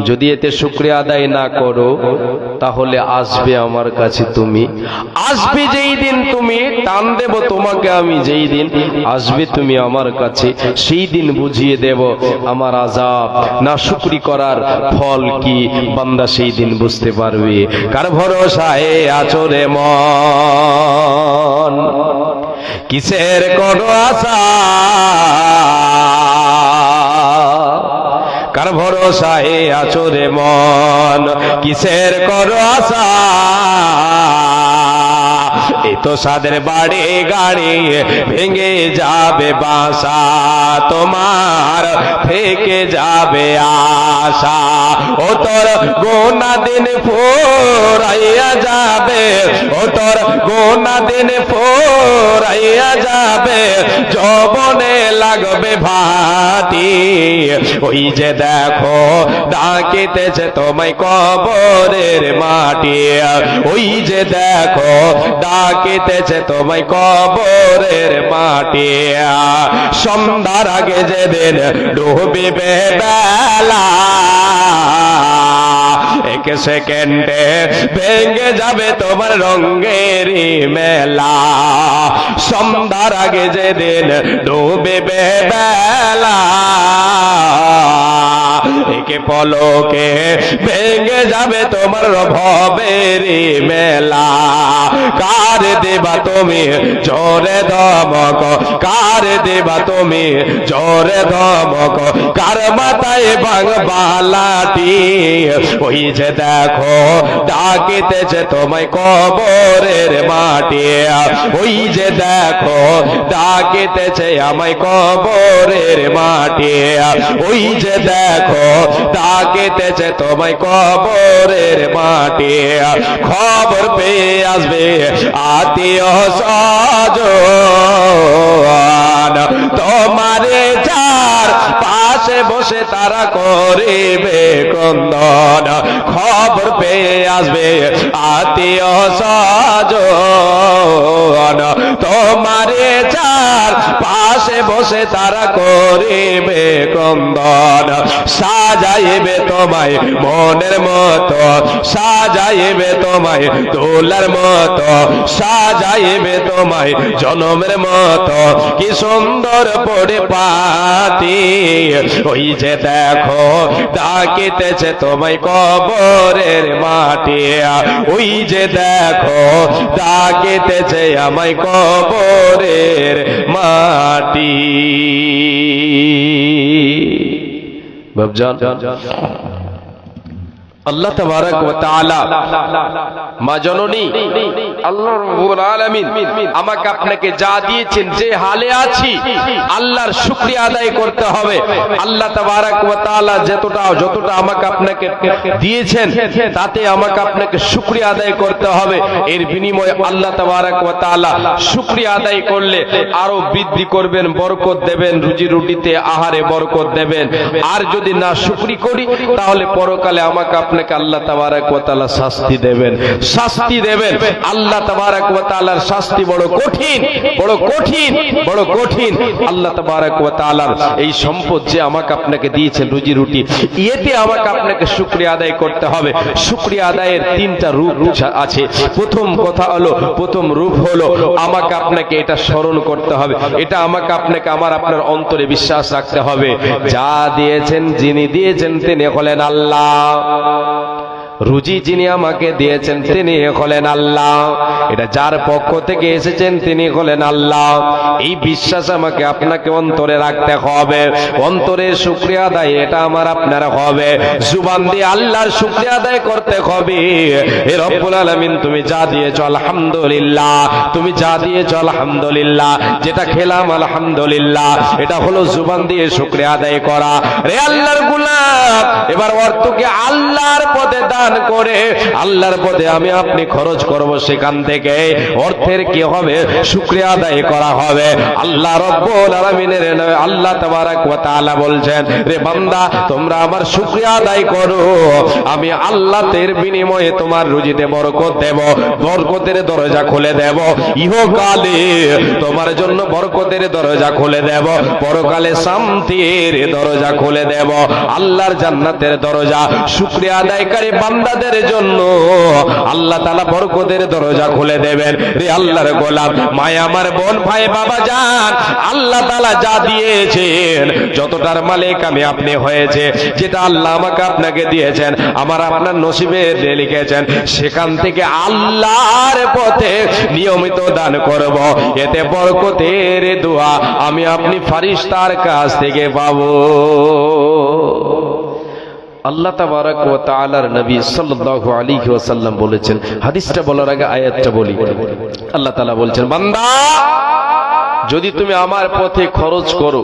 যদি এতে শুকরিয়া আদায় না করো তাহলে আসবে আমার কাছে তুমি, আসবে যেই দিন তুমি টান দেব তোমাকে, আমি যেই দিন আসবে তুমি আমার কাছে, সেই দিন বুঝিয়ে দেব আমার আযাব। না শুকরি করার ফল কি বান্দা সেই দিন বুঝতে পারবে। কার ভরসায় আছো রে মন, কিসের করো আশা, কার ভরসায় আছো রে মন, কিসের করো আশা। এই তো সাদের বাড়ি গাড়ি ভেঙে যাবে বাসা, তোমার থেকে যাবে আশা। ও তোর গোনা দিন ফুরাইয়া যাবে, ও তোর গোনা দিন ফুরাইয়া যাবে, যৌবনে লাগবে ভাটি, ওই যে দেখো ডাকিতেছে তোমায় কবরের মাটি, ওই যে দেখো ডাকিতেছে তোমায় কবরের মাটি। সন্ধ্যার আগে যেদিন ডুবিবে বেলা, এক সেকেন্ডে ভেঙে যাবে তোমার রঙেরই মেলা। সন্ধ্যার আগে যেদিন ডুবিবে বেলা, একে পলকে ভেঙে যাবে তোমার ভবেরই মেলা। কার দেবা তুমি জোরে ধমক, কার দেবা তুমি জোরে ধমক, কার মাথায় ভাঙবা লাঠি। ওই যে দেখো ডাকিতেছে তোমায় কবরের মাটি, ওই যে দেখো ডাকিতেছে আমায় কবরের মাটি, ওই যে দেখো ডাকিতেছে তোমায় কবরের মাটি। খবর পেয়ে আসবে আত্মীয় স্বজন, তোমারে যার পাশে বসে তারা করিবে ক্রন্দন। খবর পেয়ে আসবে আত্মীয় স্বজন, তোমারে যার পাশে বসে তারা করিবে ক্রন্দন। সাজাইবে তোমায় মনের মতো, সাজাইবে তোমায় দোলার মতো, সাজাইবে তোমায় জনমের মতো, কি সুন্দর পরিপাটি। ওই যে দেখো ডাকিতেছে তোমায় কবরের মাটি, ওই যে দেখো ডাকিতেছে আমায় কবরের মাটি। বাবজান, আল্লাহ তাবারক ওয়া তাআলা মা জননী আল্লাহ রাব্বুল আলামিন আমাকে আপনাকে যা দিয়েছেন, যে হালে আছি আল্লাহর শুকরিয়া আদায় করতে হবে। আল্লাহ তাবারক ওয়া তাআলা যতটা আমাকে আপনাকে দিয়েছেন তাতে আমাকে আপনাকে শুকরিয়া আদায় করতে হবে। এর বিনিময়ে আল্লাহ তাবারক ওয়া তাআলা শুকরিয়া আদায় করলে আরো বৃদ্ধি করবেন, বরকত দেবেন, রুজি রুটিতে আহারে বরকত দেবেন। আর যদি না শুকরি করি তাহলে পরকালে আমাকে আপনাকে আল্লাহ তাবারক ওয়া তাআলা শাস্তি দেবেন, শাস্তি দেবেন। আল্লাহ তাবারক ওয়া তাআলার শাস্তি বড় কঠিন, বড় কঠিন, বড় কঠিন। আল্লাহ তাবারক ওয়া তাআলার এই সম্পদ যে আমাকে আপনাকে দিয়েছেন, রুজি রুটি, এতে আমাকে আপনাকে শুকরিয়া আদায় করতে হবে। শুকরিয়া আদায়ের তিনটা রূপ আছে। প্রথম কথা হলো, প্রথম রূপ হলো আমাকে আপনাকে এটা স্মরণ করতে হবে, এটা আমাকে আপনাকে আমার আপনার অন্তরে বিশ্বাস রাখতে হবে, যা দিয়েছেন, যিনি দিয়েছেন তিনি হলেন আল্লাহ। রুজি যিনি আমাকে দিয়েছেন তিনি হলেন আল্লাহ, এটা যার পক্ষ থেকে এসেছেন তিনি হলেন আল্লাহ। এই বিশ্বাস আমাকে আপনাকে অন্তরে রাখতে হবে। অন্তরের শুকরিয়া আদায় এটা আমার আপনার হবে, জুবান দিয়ে আল্লাহর শুকরিয়া আদায় করতে হবে। হে রব্বুল আলামিন, তুমি যা দিয়েছো আলহামদুলিল্লাহ, তুমি যা দিয়েছো আলহামদুলিল্লাহ, যেটা খেলাম আলহামদুলিল্লাহ, এটা হলো জুবান দিয়ে শুকরিয়া আদায় করা। রে আল্লাহর গোলাম, এবার অর্থকে আল্লাহর পথে দান করে আল্লাহর পথে আমি আপনি খরচ করব, সেখান থেকে অর্থের কি হবে, শুকরিয়া আদায় করা হবে। আল্লাহ রাব্বুল আলামিনের আল্লাহ তাবারক ওয়া তাআলা বলছেন, রে বান্দা তোমরা আমার শুকরিয়া আদায় করো, আমি আল্লাহ এর বিনিময়ে তোমার রুজিতে বরকত দেব, বরকতের দরজা খুলে দেব। ইহকালে তোমার জন্য বরকতের দরজা খুলে দেব, পরকালে শান্তির দরজা খুলে দেব, আল্লাহর জান্নাতের দরজা। শুকরিয়া আদায়কারী বান্দাদের জন্য আল্লাহ তাআলা বরকতের দরজা খুলে দেবেন। রে আল্লাহর গোলাম, মায় আমার বোন, ভাই, বাবা জান, আল্লাহ তাআলা যা দিয়েছেন, যতটার মালিক আমি আপনি হয়েছে, যেটা আল্লাহ আমাকে আপনাকে দিয়েছেন, আমার আপনার নসিবে লিখেছেন, সেখান থেকে আল্লাহর পথে নিয়মিত দান করব। এতে বরকতের দোয়া আমি আপনি ফারিস্তার কাছ থেকে পাবো। আল্লাহ তাবারক ওয়া তাআলার নবী সাল্লাল্লাহু আলাইহি ওয়াসাল্লাম বলেছেন, হাদিসটা বলার আগে আয়াতটা বলি। আল্লাহ তাআলা বলছেন, বান্দা যদি তুমি আমার পথে খরচ করো,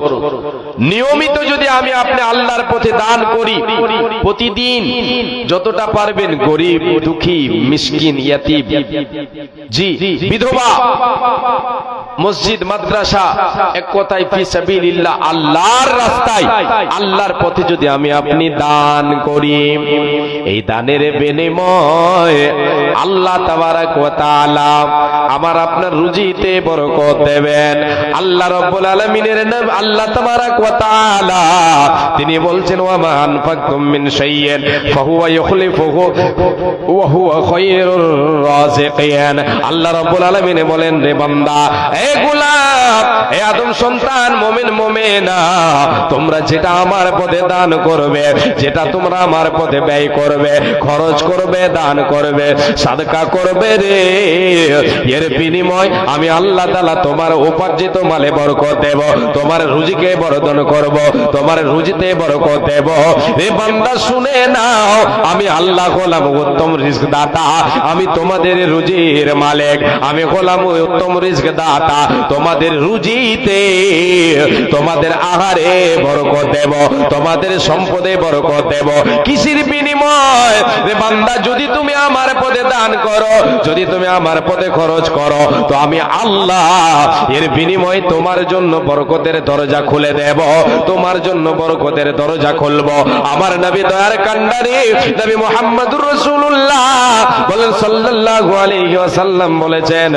নিয়মিত যদি আমি আপনি আল্লাহর পথে দান করি, প্রতিদিন যতটা পারবেন গরিব, দুঃখী, মিসকিন, ইয়াতীম, জি বিধবা, মসজিদ, মাদ্রাসা, এক কথায় ফি সাবিলিল্লাহ, আল্লাহর রাস্তায়, আল্লাহর পথে যদি আমি আপনি দান করি, এই দানের বিনিময় আল্লাহ তাবারাক ওয়া তাআলা আমার আপনার রুজিতে বরকত দেবেন। আল্লাহ রাব্বুল আলামিনের নাম আল্লাহ তাবারাক ওয়া তাআলা তিনি বলছেন, ওয়া মা আনফাকতুম মিন শাইইন ফাহুয়া ইখলিফুহু ওয়া হুয়া খায়রুর রাযিকিন। আল্লাহ রাব্বুল আলামিন বলেন, রে বান্দা, এ গোলাম, এ আদম সন্তান, মুমিন মুমিনা, তোমরা যেটা আমার পথে দান করবে, যেটা তোমরা আমার পথে ব্যয় করবে, খরচ করবে, দান করবে, সাদকা করবে রে, এর বিনিময় আমি আল্লাহ তাআলা তোমার উপার্জিত মালে বরকত দেব, তোমার রুজিকে বর্ধন করব, তোমার রুজিতে বরকত দেব। রে বান্দা শুনে নাও, আমি আল্লাহ হলাম উত্তম রিজক দাতা, আমি তোমাদের রুজির মালিক, আমি হলাম উত্তম রিজক দাতা, তোমাদের রুজিতে, তোমাদের আহারে বরকত দেব, তোমাদের সম্পদে বরকত দেব। কিসের বিনিময়? রে বান্দা, যদি তুমি আমার পথে দান করো, যদি তুমি আমার পথে খরচ করো, তো আমি আল্লাহ এর বিনিময় তোমার জন্য বরকতের দরজা খুলে দেব, তোমার জন্য বরকতের দরজা খুলব। আমার নবী দয়ার কান্ডারি নবী মুহাম্মদুর রাসূলুল্লাহ বলেন সাল্লাল্লাহু আলাইহি ওয়াসাল্লাম বলেছেন,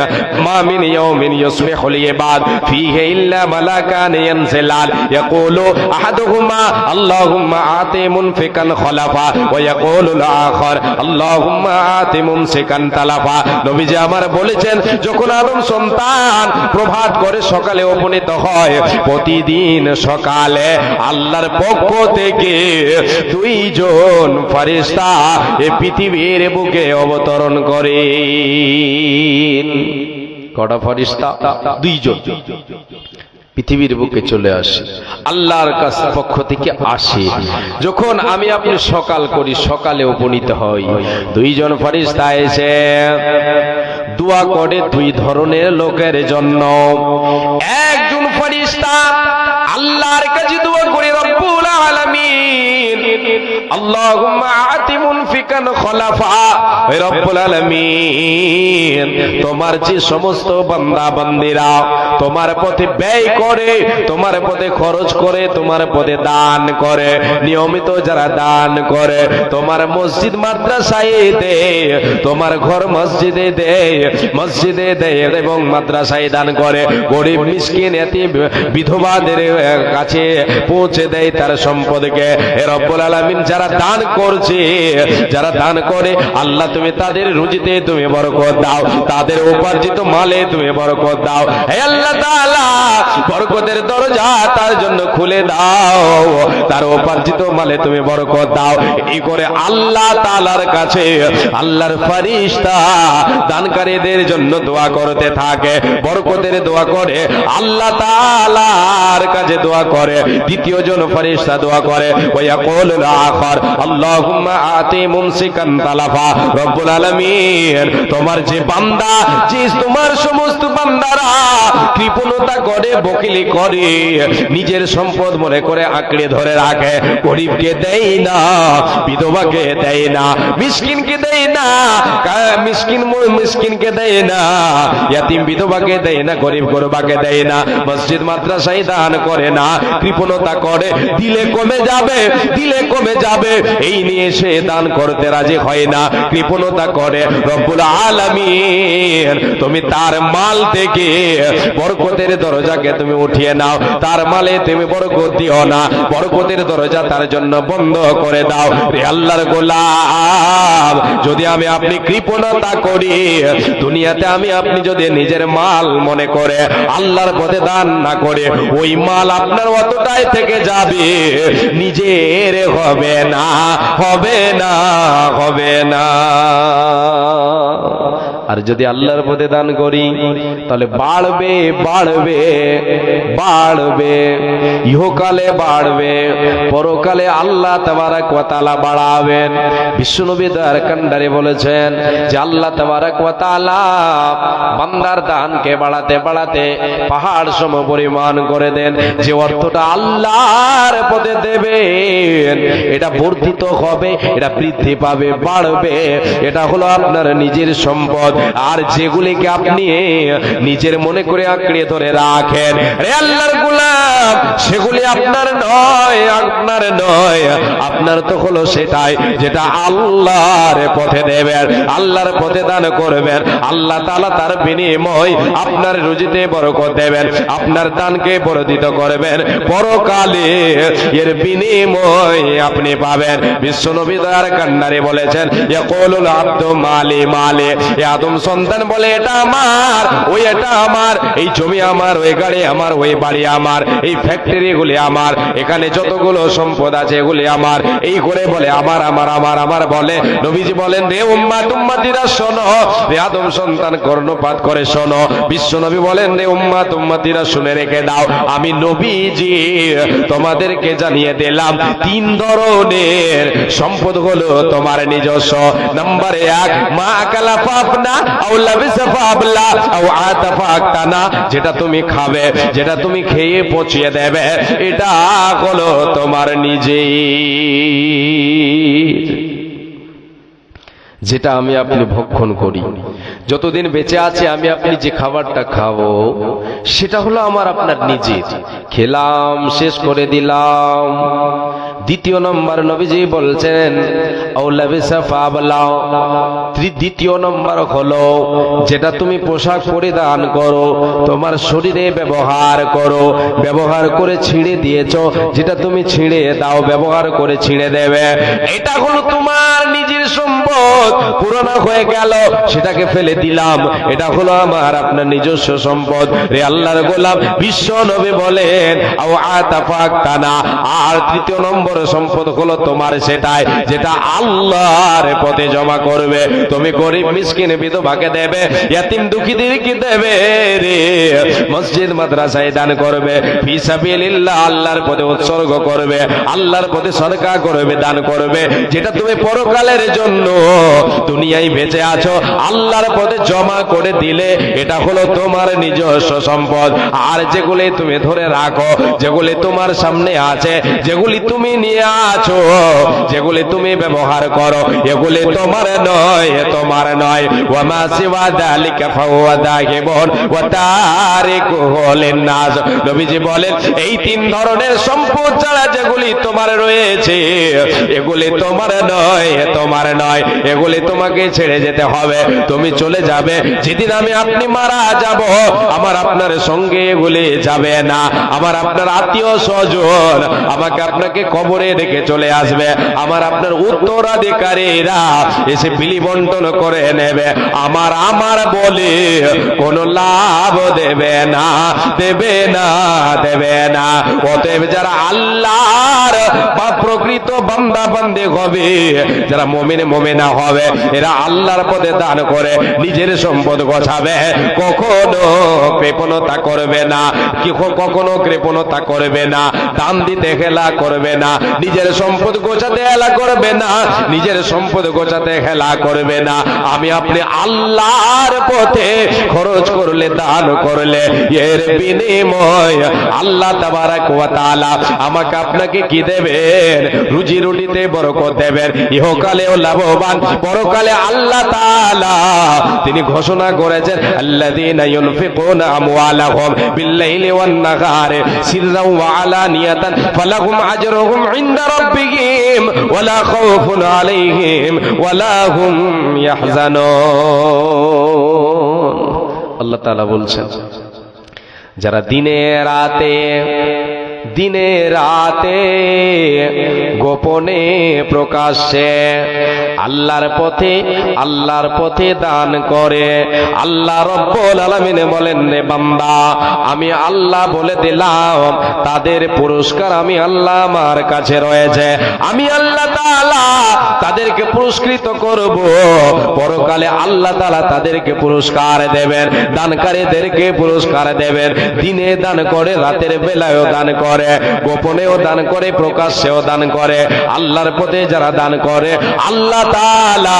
মা মিন ইয়াউমিন ইউসবিহুল ইবাদ ফীহি ইল্লা মালাকান ইয়ানজিলান ইয়াকুলু আহাদুহুমা আল্লাহুম্মা আতি মুনফিকান খলাফা ওয়া ইয়াকুলুল আখার আল্লাহুম্মা আতি মুমসিকান তালাফা। নবীজি আমার বলেছেন, যখন আদম সন্তান প্রভাত করে সকালে উপনীত হয়, প্রতিদিন সকালে আল্লাহর পক্ষ থেকে দুইজন ফেরেশতা এই পৃথিবীর বুকে অবতরণ করেন। কটা ফেরেশতা? দুইজন পৃথিবীর বুকে চলে আসে, আল্লাহর কাছ পক্ষ থেকে আসে। যখন আমি আপনি সকাল করি, সকালে উপনীত হই, দুইজন ফেরেশতা এসে দোয়া করে দুই ধরনের লোকের জন্য। একজন ফেরেশতা আল্লাহর কাছে দোয়া করে, রব্বুল আলামিন আল্লাহুম্মা আতি মুনফিকান খলাফা, হে রব্বুল আলামিন তোমার যে সমস্ত বান্দা বান্দীরা তোমার পথে ব্যয় করে, তোমার পথে খরচ করে, তোমার পথে দান করে, নিয়মিত যারা দান করে, তোমার মসজিদ মাদ্রাসায় দেয়, তোমার ঘর মসজিদে দেয়, মসজিদে দেয় এবং মাদ্রাসায় দান করে, গরিব মিসকিন এতিম বিধবাদের কাছে পৌঁছে দেয় তার সম্পদকে। হে রব্বুল আলামিন যারা দান করছে, যারা দান করে, আল্লাহ তুমি তাদের রুজিতে তুমি বরকত দাও, তাদের উপার্জিত মালে তুমি বরকত দাও। হে আল্লাহ তাআলা বরকতের দরজা তার জন্য খুলে দাও, তার উপার্জিত মালে তুমি বরকত দাও। এই করে আল্লাহ তাআলার কাছে আল্লাহর ফেরেশতা দানকারীদের জন্য দোয়া করতে থাকে, বরকতের দোয়া করে, আল্লাহ তাআলার কাছে দোয়া করে। দ্বিতীয় জন ফেরেশতা দোয়া করে, ওয়া ইয়াকুলুল আখার আল্লাহুম্মা আতি মুমসিকান তালাফা, রব্বুল আলামিন তোমার যে বান্দা, যে তোমার সমস্ত বান্দারা কৃপণতা করে, বকিলি করে, নিজের সম্পদ মনে করে আঁকড়ে ধরে রাখে, গরিবকে দেয় না, বিধবাকে দেয় না, মিসকিনকে দেয় না, মিসকিনকে দেয় না, ইয়াতিম বিধবাকে দেয় না, গরিব গরবাকে দেয় না, মসজিদ মাদ্রাসায় দান করে না, কৃপণতা করে, দিলে কমে যাবে, দিলে কমে যাবে, এই নিয়ে সে দান করতে রাজি হয় না, কৃপণতা করে। রব্বুল আলামিন তুমি তার মাল থেকে বরকতের দরজাকে তুমি উঠিয়ে নাও, তার মালে তুমি বরকত দিও না, বরকতের দরজা তার জন্য বন্ধ করে দাও। রে আল্লাহর গোলাম, যদি আমি আপনি কৃপণতা করি, দুনিয়াতে আমি আপনি যদি নিজের মাল মনে করে আল্লাহর পথে দান না করে, ওই মাল আপনার অতটাই থেকে যাবে, নিজের হবে না, হবে না, হবে না। আর যদি আল্লাহর পথে দান করি তাহলে বাড়বে বাড়বে বাড়বে, ইহকালে বাড়বে, পরকালে আল্লাহ তাবারক ওয়া তাআলা বাড়াবেন। বিশ্বনবী দয়ার কান্ডারে বলেছেন যে আল্লাহ তাবারক ওয়া তাআলা বান্দার দানকে বাড়াতে বাড়াতে পাহাড় সম পরিমাণ করে দেন। যে অর্থটা আল্লাহর পথে দেবেন এটা বর্ধিত হবে, এটা বৃদ্ধি পাবে, বাড়বে। এটা হলো আপনার নিজের সম্পদ। আর যেগুলিকে আপনি নিজের মনে করে আঁকড়ে ধরে রাখেন রে আল্লাহর গোলাম, সেগুলি আপনার নয়, আপনার নয়। আপনার তো হলো সেটাই যেটা আল্লাহর পথে দেবেন, আল্লাহর পথে দান করবেন। আল্লাহ তাআলা তার বিনিময় আপনার রুজিতে বরকত দেবেন, আপনার দানকে বর্ধিত করবেন। পরকালে এর বিনিময় আপনি পাবেন। বিশ্বনবী দয়ার কান্ডারে বলেছেন ইয়াকুলুল আব্দু মালি মালি, আদম সন্তান বলে এটা আমার, ওই এটা আমার, এই জমি আমার, ওই গাড়ি আমার, ওই বাড়ি আমার, এই ফ্যাক্টরি গুলি আমার, এখানে যতগুলো সম্পদ আছে এগুলি আমার, এই করে বলে আমার আমার আমার আমার বলে। নবীজি বলেন রে উম্মাত উম্মতিরা শোনো, রে আদম সন্তান কর্ণপাত করে শোনো। বিশ্বনবী বলেন রে উম্মাত উম্মতিরা শুনে রেখে দাও, আমি নবীজি তোমাদেরকে জানিয়ে দিলাম তিন ধরনের সম্পদ হলো তোমার নিজস্ব। নাম্বার 1, মা আকালা ফাবনা আও লাবিসা ফাবলা আও আতাফা আক্তানা, যেটা তুমি খাবে, যেটা তুমি খেয়ে পচিয়ে দেবে, এটা হলো তোমার নিজেই। যেটা আমি আপনি ভক্ষণ করি, যতদিন বেঁচে আছে আমি আপনি যে খাবারটা খাবো সেটা হলো আমার আপনার নিজের। খেলাম, শেষ করে দিলাম। দ্বিতীয় নম্বর নবীজি বলছেন আউলাবিসা ফাবলাও, দ্বিতীয় নম্বর হলো যেটা তুমি পোশাক পরিধান করো, তোমার শরীরে ব্যবহার করো, ব্যবহার করে ছিঁড়ে দিয়েছো, যেটা তুমি ছিঁড়ে দাও, ব্যবহার করে ছিঁড়ে দেবে, এটা হলো তোমার নিজের সম্পদ। পুরনো হয়ে গেল, সেটাকে ফেলে দিলাম, এটা হলো আমার আপনার নিজস্ব সম্পদ। রে আল্লাহর গোলাম, বিশ্ব নবী বলেন আও আতাফাক্তানা, আর তৃতীয় নম্বর সম্পদ হলো তোমার সেটাই যেটা আল্লাহর পথে জমা করবে। তুমি গরিব মিসকিন বিধবাকে দেবে, ইয়াতিম দুঃখীদেরকে দেবে রে, মসজিদ মাদ্রাসায় দান করবে, ফি সাবিলিল্লাহ আল্লাহর পথে উৎসর্গ করবে, আল্লাহর পথে সদকা করবে, দান করবে, যেটা তুমি পরকালের জন্য দুনিয়ায় বেঁচে আছো আল্লাহর পথে জমা করে দিলে এটা হলো তোমার নিজস্ব সম্পদ। আর যেগুলি তুমি ধরে রাখো, যেগুলি তোমার সামনে আছে, যেগুলি তুমি নিয়ে আছো, যেগুলি তুমি ব্যবহার করো, এগুলি তোমার নয়, তোমার নয়। ওয়া মা সিওয়া যালিকা ফাহুয়া দাহিবুন ওয়া তারিকুহু লিন-নাস। নবীজি বলেন এই তিন ধরনের সম্পদ ছাড়া যেগুলি তোমার রয়েছে এগুলি তোমার নয়, তোমার নয়, এগুলি তোমাকে ছেড়ে যেতে হবে, তুমি চলে যাবে। যেদিন আমি আপনি মারা যাব আমার আপনার সঙ্গে এগুলি যাবে না, আমার আপনার আত্মীয় স্বজন আমাকে আপনাকে কবরে রেখে চলে আসবে, আমার আপনার উত্তরাধিকারীরা এসে বিলি বন্টন করে নেবে, আমার আমার বলে কোনো লাভ দেবে না, দেবে না, দেবে না। অতএব যারা আল্লাহর বা প্রকৃত বান্দা বান্দে হবে, যারা মুমিন মুমিনা হবে, এরা আল্লাহর পথে দান করে নিজের সম্পদ গোছাবে, কখনো কৃপণতা করবে না, কখনো কৃপণতা করবে না, দান দিতে খেলা করবে না, নিজের সম্পদ গোছাতে হেলা করবে না, নিজের সম্পদ গোছাতে খেলা করবে না। আমি আপনি আল্লাহর পথে খরচ করলে, দান করলে, এর বিনিময় আল্লাহ তাবারক ওয়া তাআলা আমাকে আপনাকে কি দেবেন? রুজি রুটিতে বরকত দেবেন, ইহকালেও লাভবান, পরকালে আল্লাহ তাআলা তিনি ঘোষণা করেছেন আল্লাযীনা ইউনফিকুনা আমওয়ালাহুম বিল-লাইলি ওয়ান-নাহারি সিররান ওয়া আলানিয়াতান ফালাহুম আজরুহুম ইনদা রাব্বিহিম ওয়ালা খাউফুন আলাইহিম ওয়ালা হুম ইয়াহজানুন। আল্লাহ তাআলা বলছেন যারা দিনে রাতে গোপনে প্রকাশ্যে আল্লাহর পথে দান করে। আল্লাহ রব্বুল আলামিন বলেন, রে বান্দা, আমি আল্লাহ বলে দিলাম তাদের পুরস্কার আমি আল্লাহ আমার কাছে রয়েছে। আমি আল্লাহ তাআলা তাদেরকে পুরস্কৃত করব। পরকালে আল্লাহ তাআলা তাদেরকে পুরস্কার দেবেন, দানকারীদেরকে পুরস্কার দেবেন। দিনে দান করে, রাতের বেলায়ও দান করে, গোপনেও দান করে, প্রকাশ্যেও দান করে। আল্লাহর পথে যারা দান করে আল্লাহ তাআলা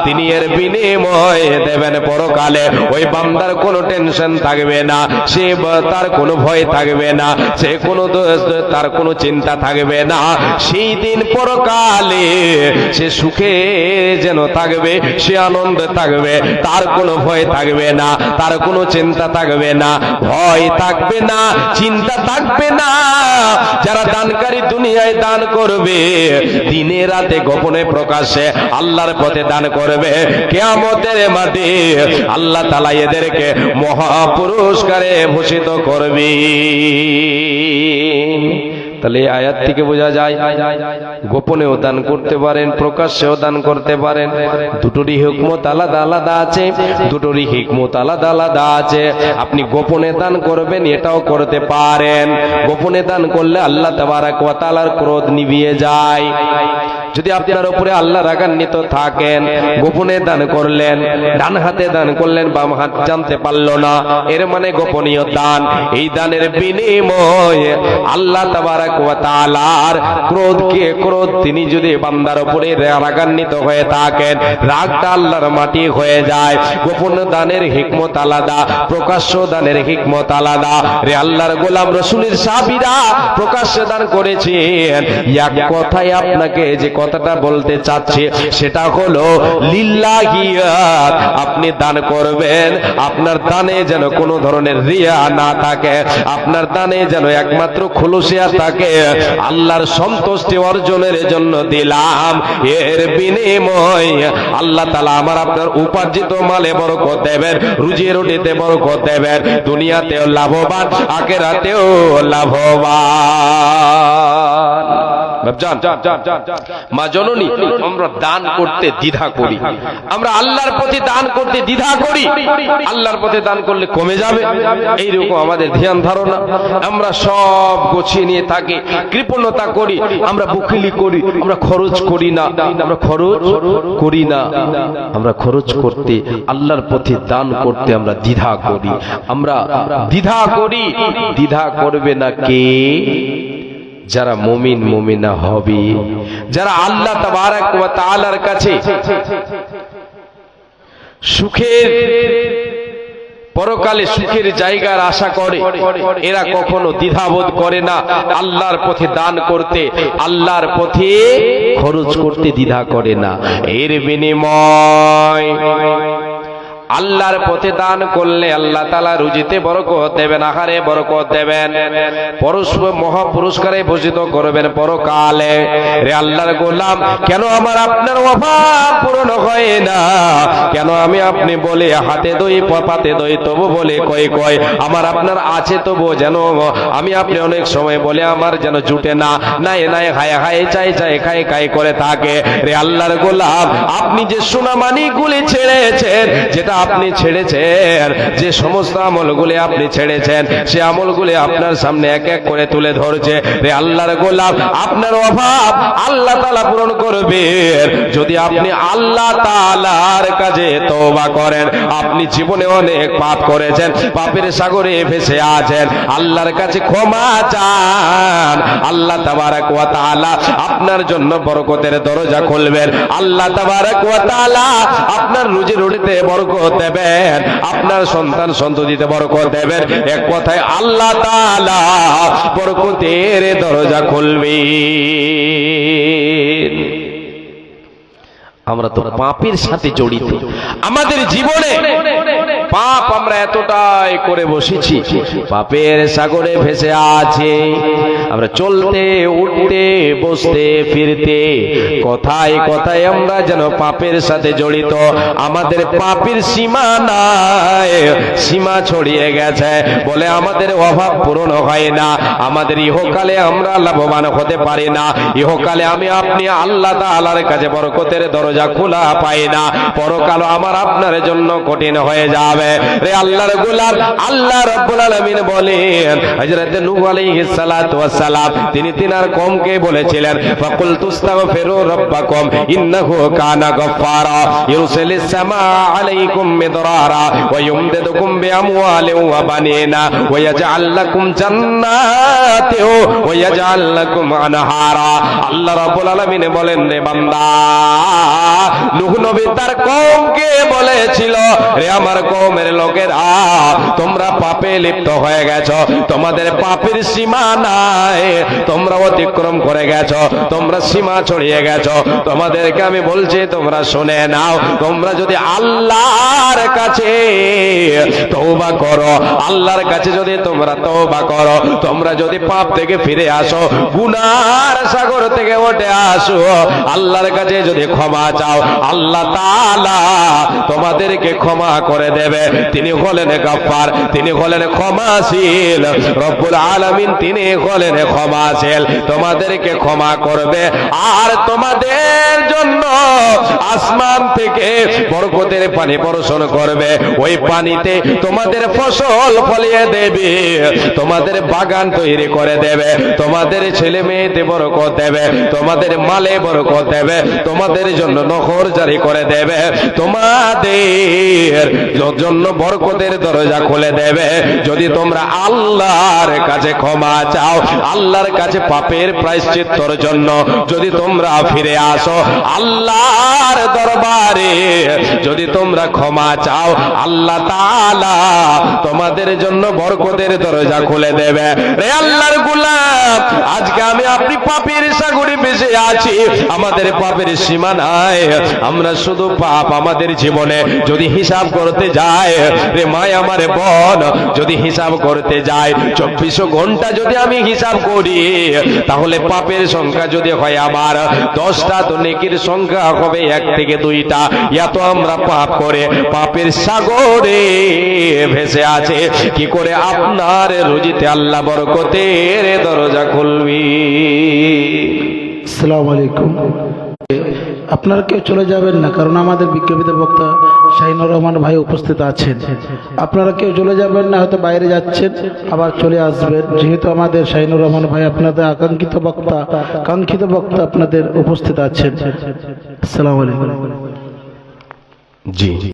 তিনি এর বিনিময় দেবেন পরকালে। ওই বান্দার কোনো টেনশন থাকবে না, সে তার কোনো ভয় থাকবে না, সে কোনো তার কোনো চিন্তা থাকবে না। সেই দিন পরকালে সে সুখে যেন থাকবে, সে আনন্দে থাকবে, তার কোনো ভয় থাকবে না, তার কোনো চিন্তা থাকবে না, ভয় থাকবে না, চিন্তা থাকবে না। যারা দানকারী দুনিয়ায় দান করবে, দিনে রাতে গোপনে প্রকাশ্যে আল্লাহর পথে দান করবে, কিয়ামতের মাঠে আল্লাহ তাআলা এদেরকে মহা পুরস্কারে ভূষিত করবে। তাহলে এই আয়াত থেকে বোঝা যায় গোপনেও দান করতে পারেন, প্রকাশ্যেও দান করতে পারেন। দুটোরই হিকমত আলাদা আলাদা আছে, দুটোরই হিকমত আলাদা আলাদা আছে। আপনি গোপনে দান করবেন, এটাও করতে পারেন। গোপনে দান করলে আল্লাহ তাবারাক ওয়া তাআলার ক্রোধ নিভিয়ে যায়। যদি আপনার উপরে আল্লাহ রাগান্বিত থাকেন, গোপনে দান করলেন, ডান হাতে দান করলেন, বাম হাত জানতে পারলো না, এর মানে গোপনীয় দান। এই দানের বিনিময়ে আল্লাহ তাবারাক ওয়া তাআলার ক্রোধ তিনি যদি বান্দার উপরে রাগান্বিত হয়ে থাকেন, রাগটা আল্লাহর মাটি হয়ে যায়। গোপন দানের হিকমত আলাদা, প্রকাশ্য দানের হিকমত আলাদা। রে আল্লাহর গোলাম রাসূলের সাহাবীরা প্রকাশ্যে দান করেছেন। এক কথায় আপনাকে যে কথাটা বলতে চাচ্ছে সেটা হলো লিল্লাহিয়াত। আপনি দান করবেন, আপনার দানে যেন কোনো ধরনের রিয়া না থাকে, আপনার দানে যেন একমাত্র খুলুসিয়া থাকে। আল্লাহর সন্তুষ্টি অর্জনের জন্য দিলাম, এর বিনিময় আল্লাহ তাআলা আমার আপনার উপার্জিত মালে বরকত দেবেন, রুজি রুটিতে বরকত দেবেন, দুনিয়াতেও লাভবান, আখিরাতেও লাভবান। মা জননী, আমরা দান করতে দ্বিধা করি, আমরা আল্লাহর পথে দান করতে দ্বিধা করি। আল্লাহর পথে দান করলে কমে যাবে, এইরকম আমাদের ধ্যান ধারণা। আমরা সব গুছিয়ে নিয়ে থাকি, কৃপণতা করি, আমরা বকিলি করি, আমরা খরচ করি না, আমরা খরচ করতে, আল্লাহর পথে দান করতে আমরা দ্বিধা করি। আমরা দ্বিধা করি, দ্বিধা করবে না কে? যারা মুমিন মুমিনা হবে, যারা আল্লাহ তাবারাক ওয়া তাআলার কাছে সুখের, পরকালে সুখের জায়গার আশা করে, এরা কখনো দ্বিধাবোধ করে না আল্লাহর পথে দান করতে, আল্লাহর পথে খরচ করতে দ্বিধা করে না। এর বিনিময় আল্লাহর পথে দান করলে আল্লাহ তাআলা রুজিতে বরকত দেবেন, আহারে বরকত দেবেন, পরস্পর মহা পুরস্কারে ভূষিত করবেন পরকালে। রে আল্লাহর গোলাম, কেন আমার আপনার অভাব পূরণ হয় না? কেন আমি আপনি বলে হাতে দই পাতে দই তবু বলে কই আমার আপনার আছে তবু যেন আমি আপনি অনেক সময় বলে আমার যেন জুটে না, নাই নাই হায় হায় চাই চাই খাই খাই করে থাকে। রে আল্লাহর গোলাম, আপনি যে সোনামানিকগুলি ছেড়েছেন, যেটা আপনি ছেড়েছেন, যে সমস্ত আমলগুলি আপনি ছেড়েছেন, সে আমলগুলি আপনার সামনে এক এক করে তুলে ধরছে। রে আল্লাহর গোলাম, আপনার অভাব আল্লাহ তাআলা পূরণ করবেন যদি আপনি আল্লাহ তাআলার কাছে তওবা করেন। আপনি জীবনে অনেক পাপ করেছেন, পাপের সাগরে ভেসে আছেন, আল্লাহর কাছে ক্ষমা চান, আল্লাহ তাবারাক ওয়া তাআলা আপনার জন্য বরকতের দরজা খুলবেন। আল্লাহ তাবারাক ওয়া তাআলা আপনার রুজি রুটিতে বরকত দেবেন, আপনার সন্তান সন্ততিতে বরকত দেবেন। এক কথায় আল্লাহ তাআলা বরকতের দরজা খুলবেন। আমরা তো পাপের সাথে জড়িত, আমাদের জীবনে পাপ আমরা এতটাই করে বসেছি, পাপের সাগরে ভেসে আছে। আমরা চলতে উঠতে বসতে ফিরতে কথায় কথায় আমরা যেন পাপের সাথে জড়িত। আমাদের পাপের সীমা নাই, সীমা ছড়িয়ে গেছে বলে আমাদের অভাব পূরণ হয় না। আমাদের ইহকালে আমরা লাভবান হতে পারি না। ইহকালে আমি আপনি আল্লাহ তাআলার কাছে বরকতের দরজা খোলা পাই না। পরকাল আমার আপনার জন্য কঠিন হয়ে যাবে। রে আল্লাহর গোলাম, আল্লাহ রাব্বুল আলামিন বলেন হযরত নূহ আলাইহিস সালাতু ওয়াস সালাম তিনি তিনার কওমকে বলেছিলেন ফাকুল তুস্তাগফিরু রাব্বাকুম ইন্নাহু কানা গফফারা ইউরসিলিস সামাআ আলাইকুম মিদরারা ওয়া ইউমদিদুকুম বিআমওয়ালিন ওয়া বানিনা ওয়া ইয়াজআল লাকুম জান্নাতিন ওয়া ইয়াজআল লাকুম আনহারা। আল্লাহ রাব্বুল আলামিন বলেন রে বান্দা, নূহ নবী তার কওমকে বলেছিল রে আমার কওমের লোকেরা, তোমরা পাপে লিপ্ত হয়ে গেছো, তোমাদের পাপের সীমা নাই, তোমরা অতিক্রম করে গেছো, তোমরা সীমা ছড়িয়ে গেছো। তোমাদেরকে আমি বলছি তোমরা শুনে নাও, তোমরা যদি আল্লাহর কাছে তওবা করো, আল্লাহর কাছে যদি তোমরা তওবা করো, তোমরা যদি পাপ থেকে ফিরে আসো, গুনার সাগর থেকে উঠে আসো, আল্লাহর কাছে যদি ক্ষমা চাও, আল্লাহ তাআলা তোমাদেরকে ক্ষমা করে দেবে। তিনি হলেন গফফার, তিনি হলেন ক্ষমাশীল। রব্বুল আলামিন তিনি হলেন ক্ষমাশীল, তোমাদেরকে ক্ষমা করবে আর তোমাদের জন্য আসমান থেকে বরকতের পানি বর্ষণ করবে। ওই পানিতে তোমাদের ফসল ফলিয়ে দেবে, তোমাদের বাগান তৈরি করে দেবে, তোমাদের ছেলে মেয়েতে বরকত দেবে, তোমাদের মালে বরকত দেবে, তোমাদের জন্য নহর জারি করে দেবে, তোমাদের জন্য বরকতের দরজা খুলে দেবে যদি তোমরা আল্লাহর কাছে ক্ষমা চাও। আল্লাহর কাছে পাপের প্রায়শ্চিত্তর জন্য যদি তোমরা ফিরে আসো, আল্লাহর দরবারে যদি তোমরা ক্ষমা চাও, আল্লাহ তাআলা তোমাদের জন্য বরকতের দরজা খুলে দেবে। রে আল্লাহর গোলাম, আজকে আমি আপনি পাপের সাগরে ভেসে আছি, আমাদের পাপের সীমা নাই। আমরা শুধু পাপ আমাদের জীবনে যদি হিসাব করতে যাই, রে মায় আমার বোন, যদি হিসাব করতে যাই 24 ঘন্টা যদি আমি হিসাব করি, তাহলে পাপের সংখ্যা যদি হয় আমার 10টা, তো নেকির সংখ্যা হবে 1 থেকে 2টা। এত আমরা পাপ করে পাপের সাগরে ভেসে আছে। কি করে আপনার রুজিতে আল্লাহ বরকতের দরজা খুলবি?
আসসালামু আলাইকুম। আপনারা কেউ চলে যাবেন না, কারণ আমাদের বিজ্ঞাপিত বক্তা শাহিনুর রহমান ভাই উপস্থিত আছেন। আপনারা কেউ চলে যাবেন না, হয়তো বাইরে যাচ্ছেন আবার চলে আসবেন, যেহেতু আমাদের শাহিনুর রহমান ভাই আপনাদের কাঙ্ক্ষিত বক্তা আপনাদের উপস্থিত আছেন। আসসালামু আলাইকুম।
জি।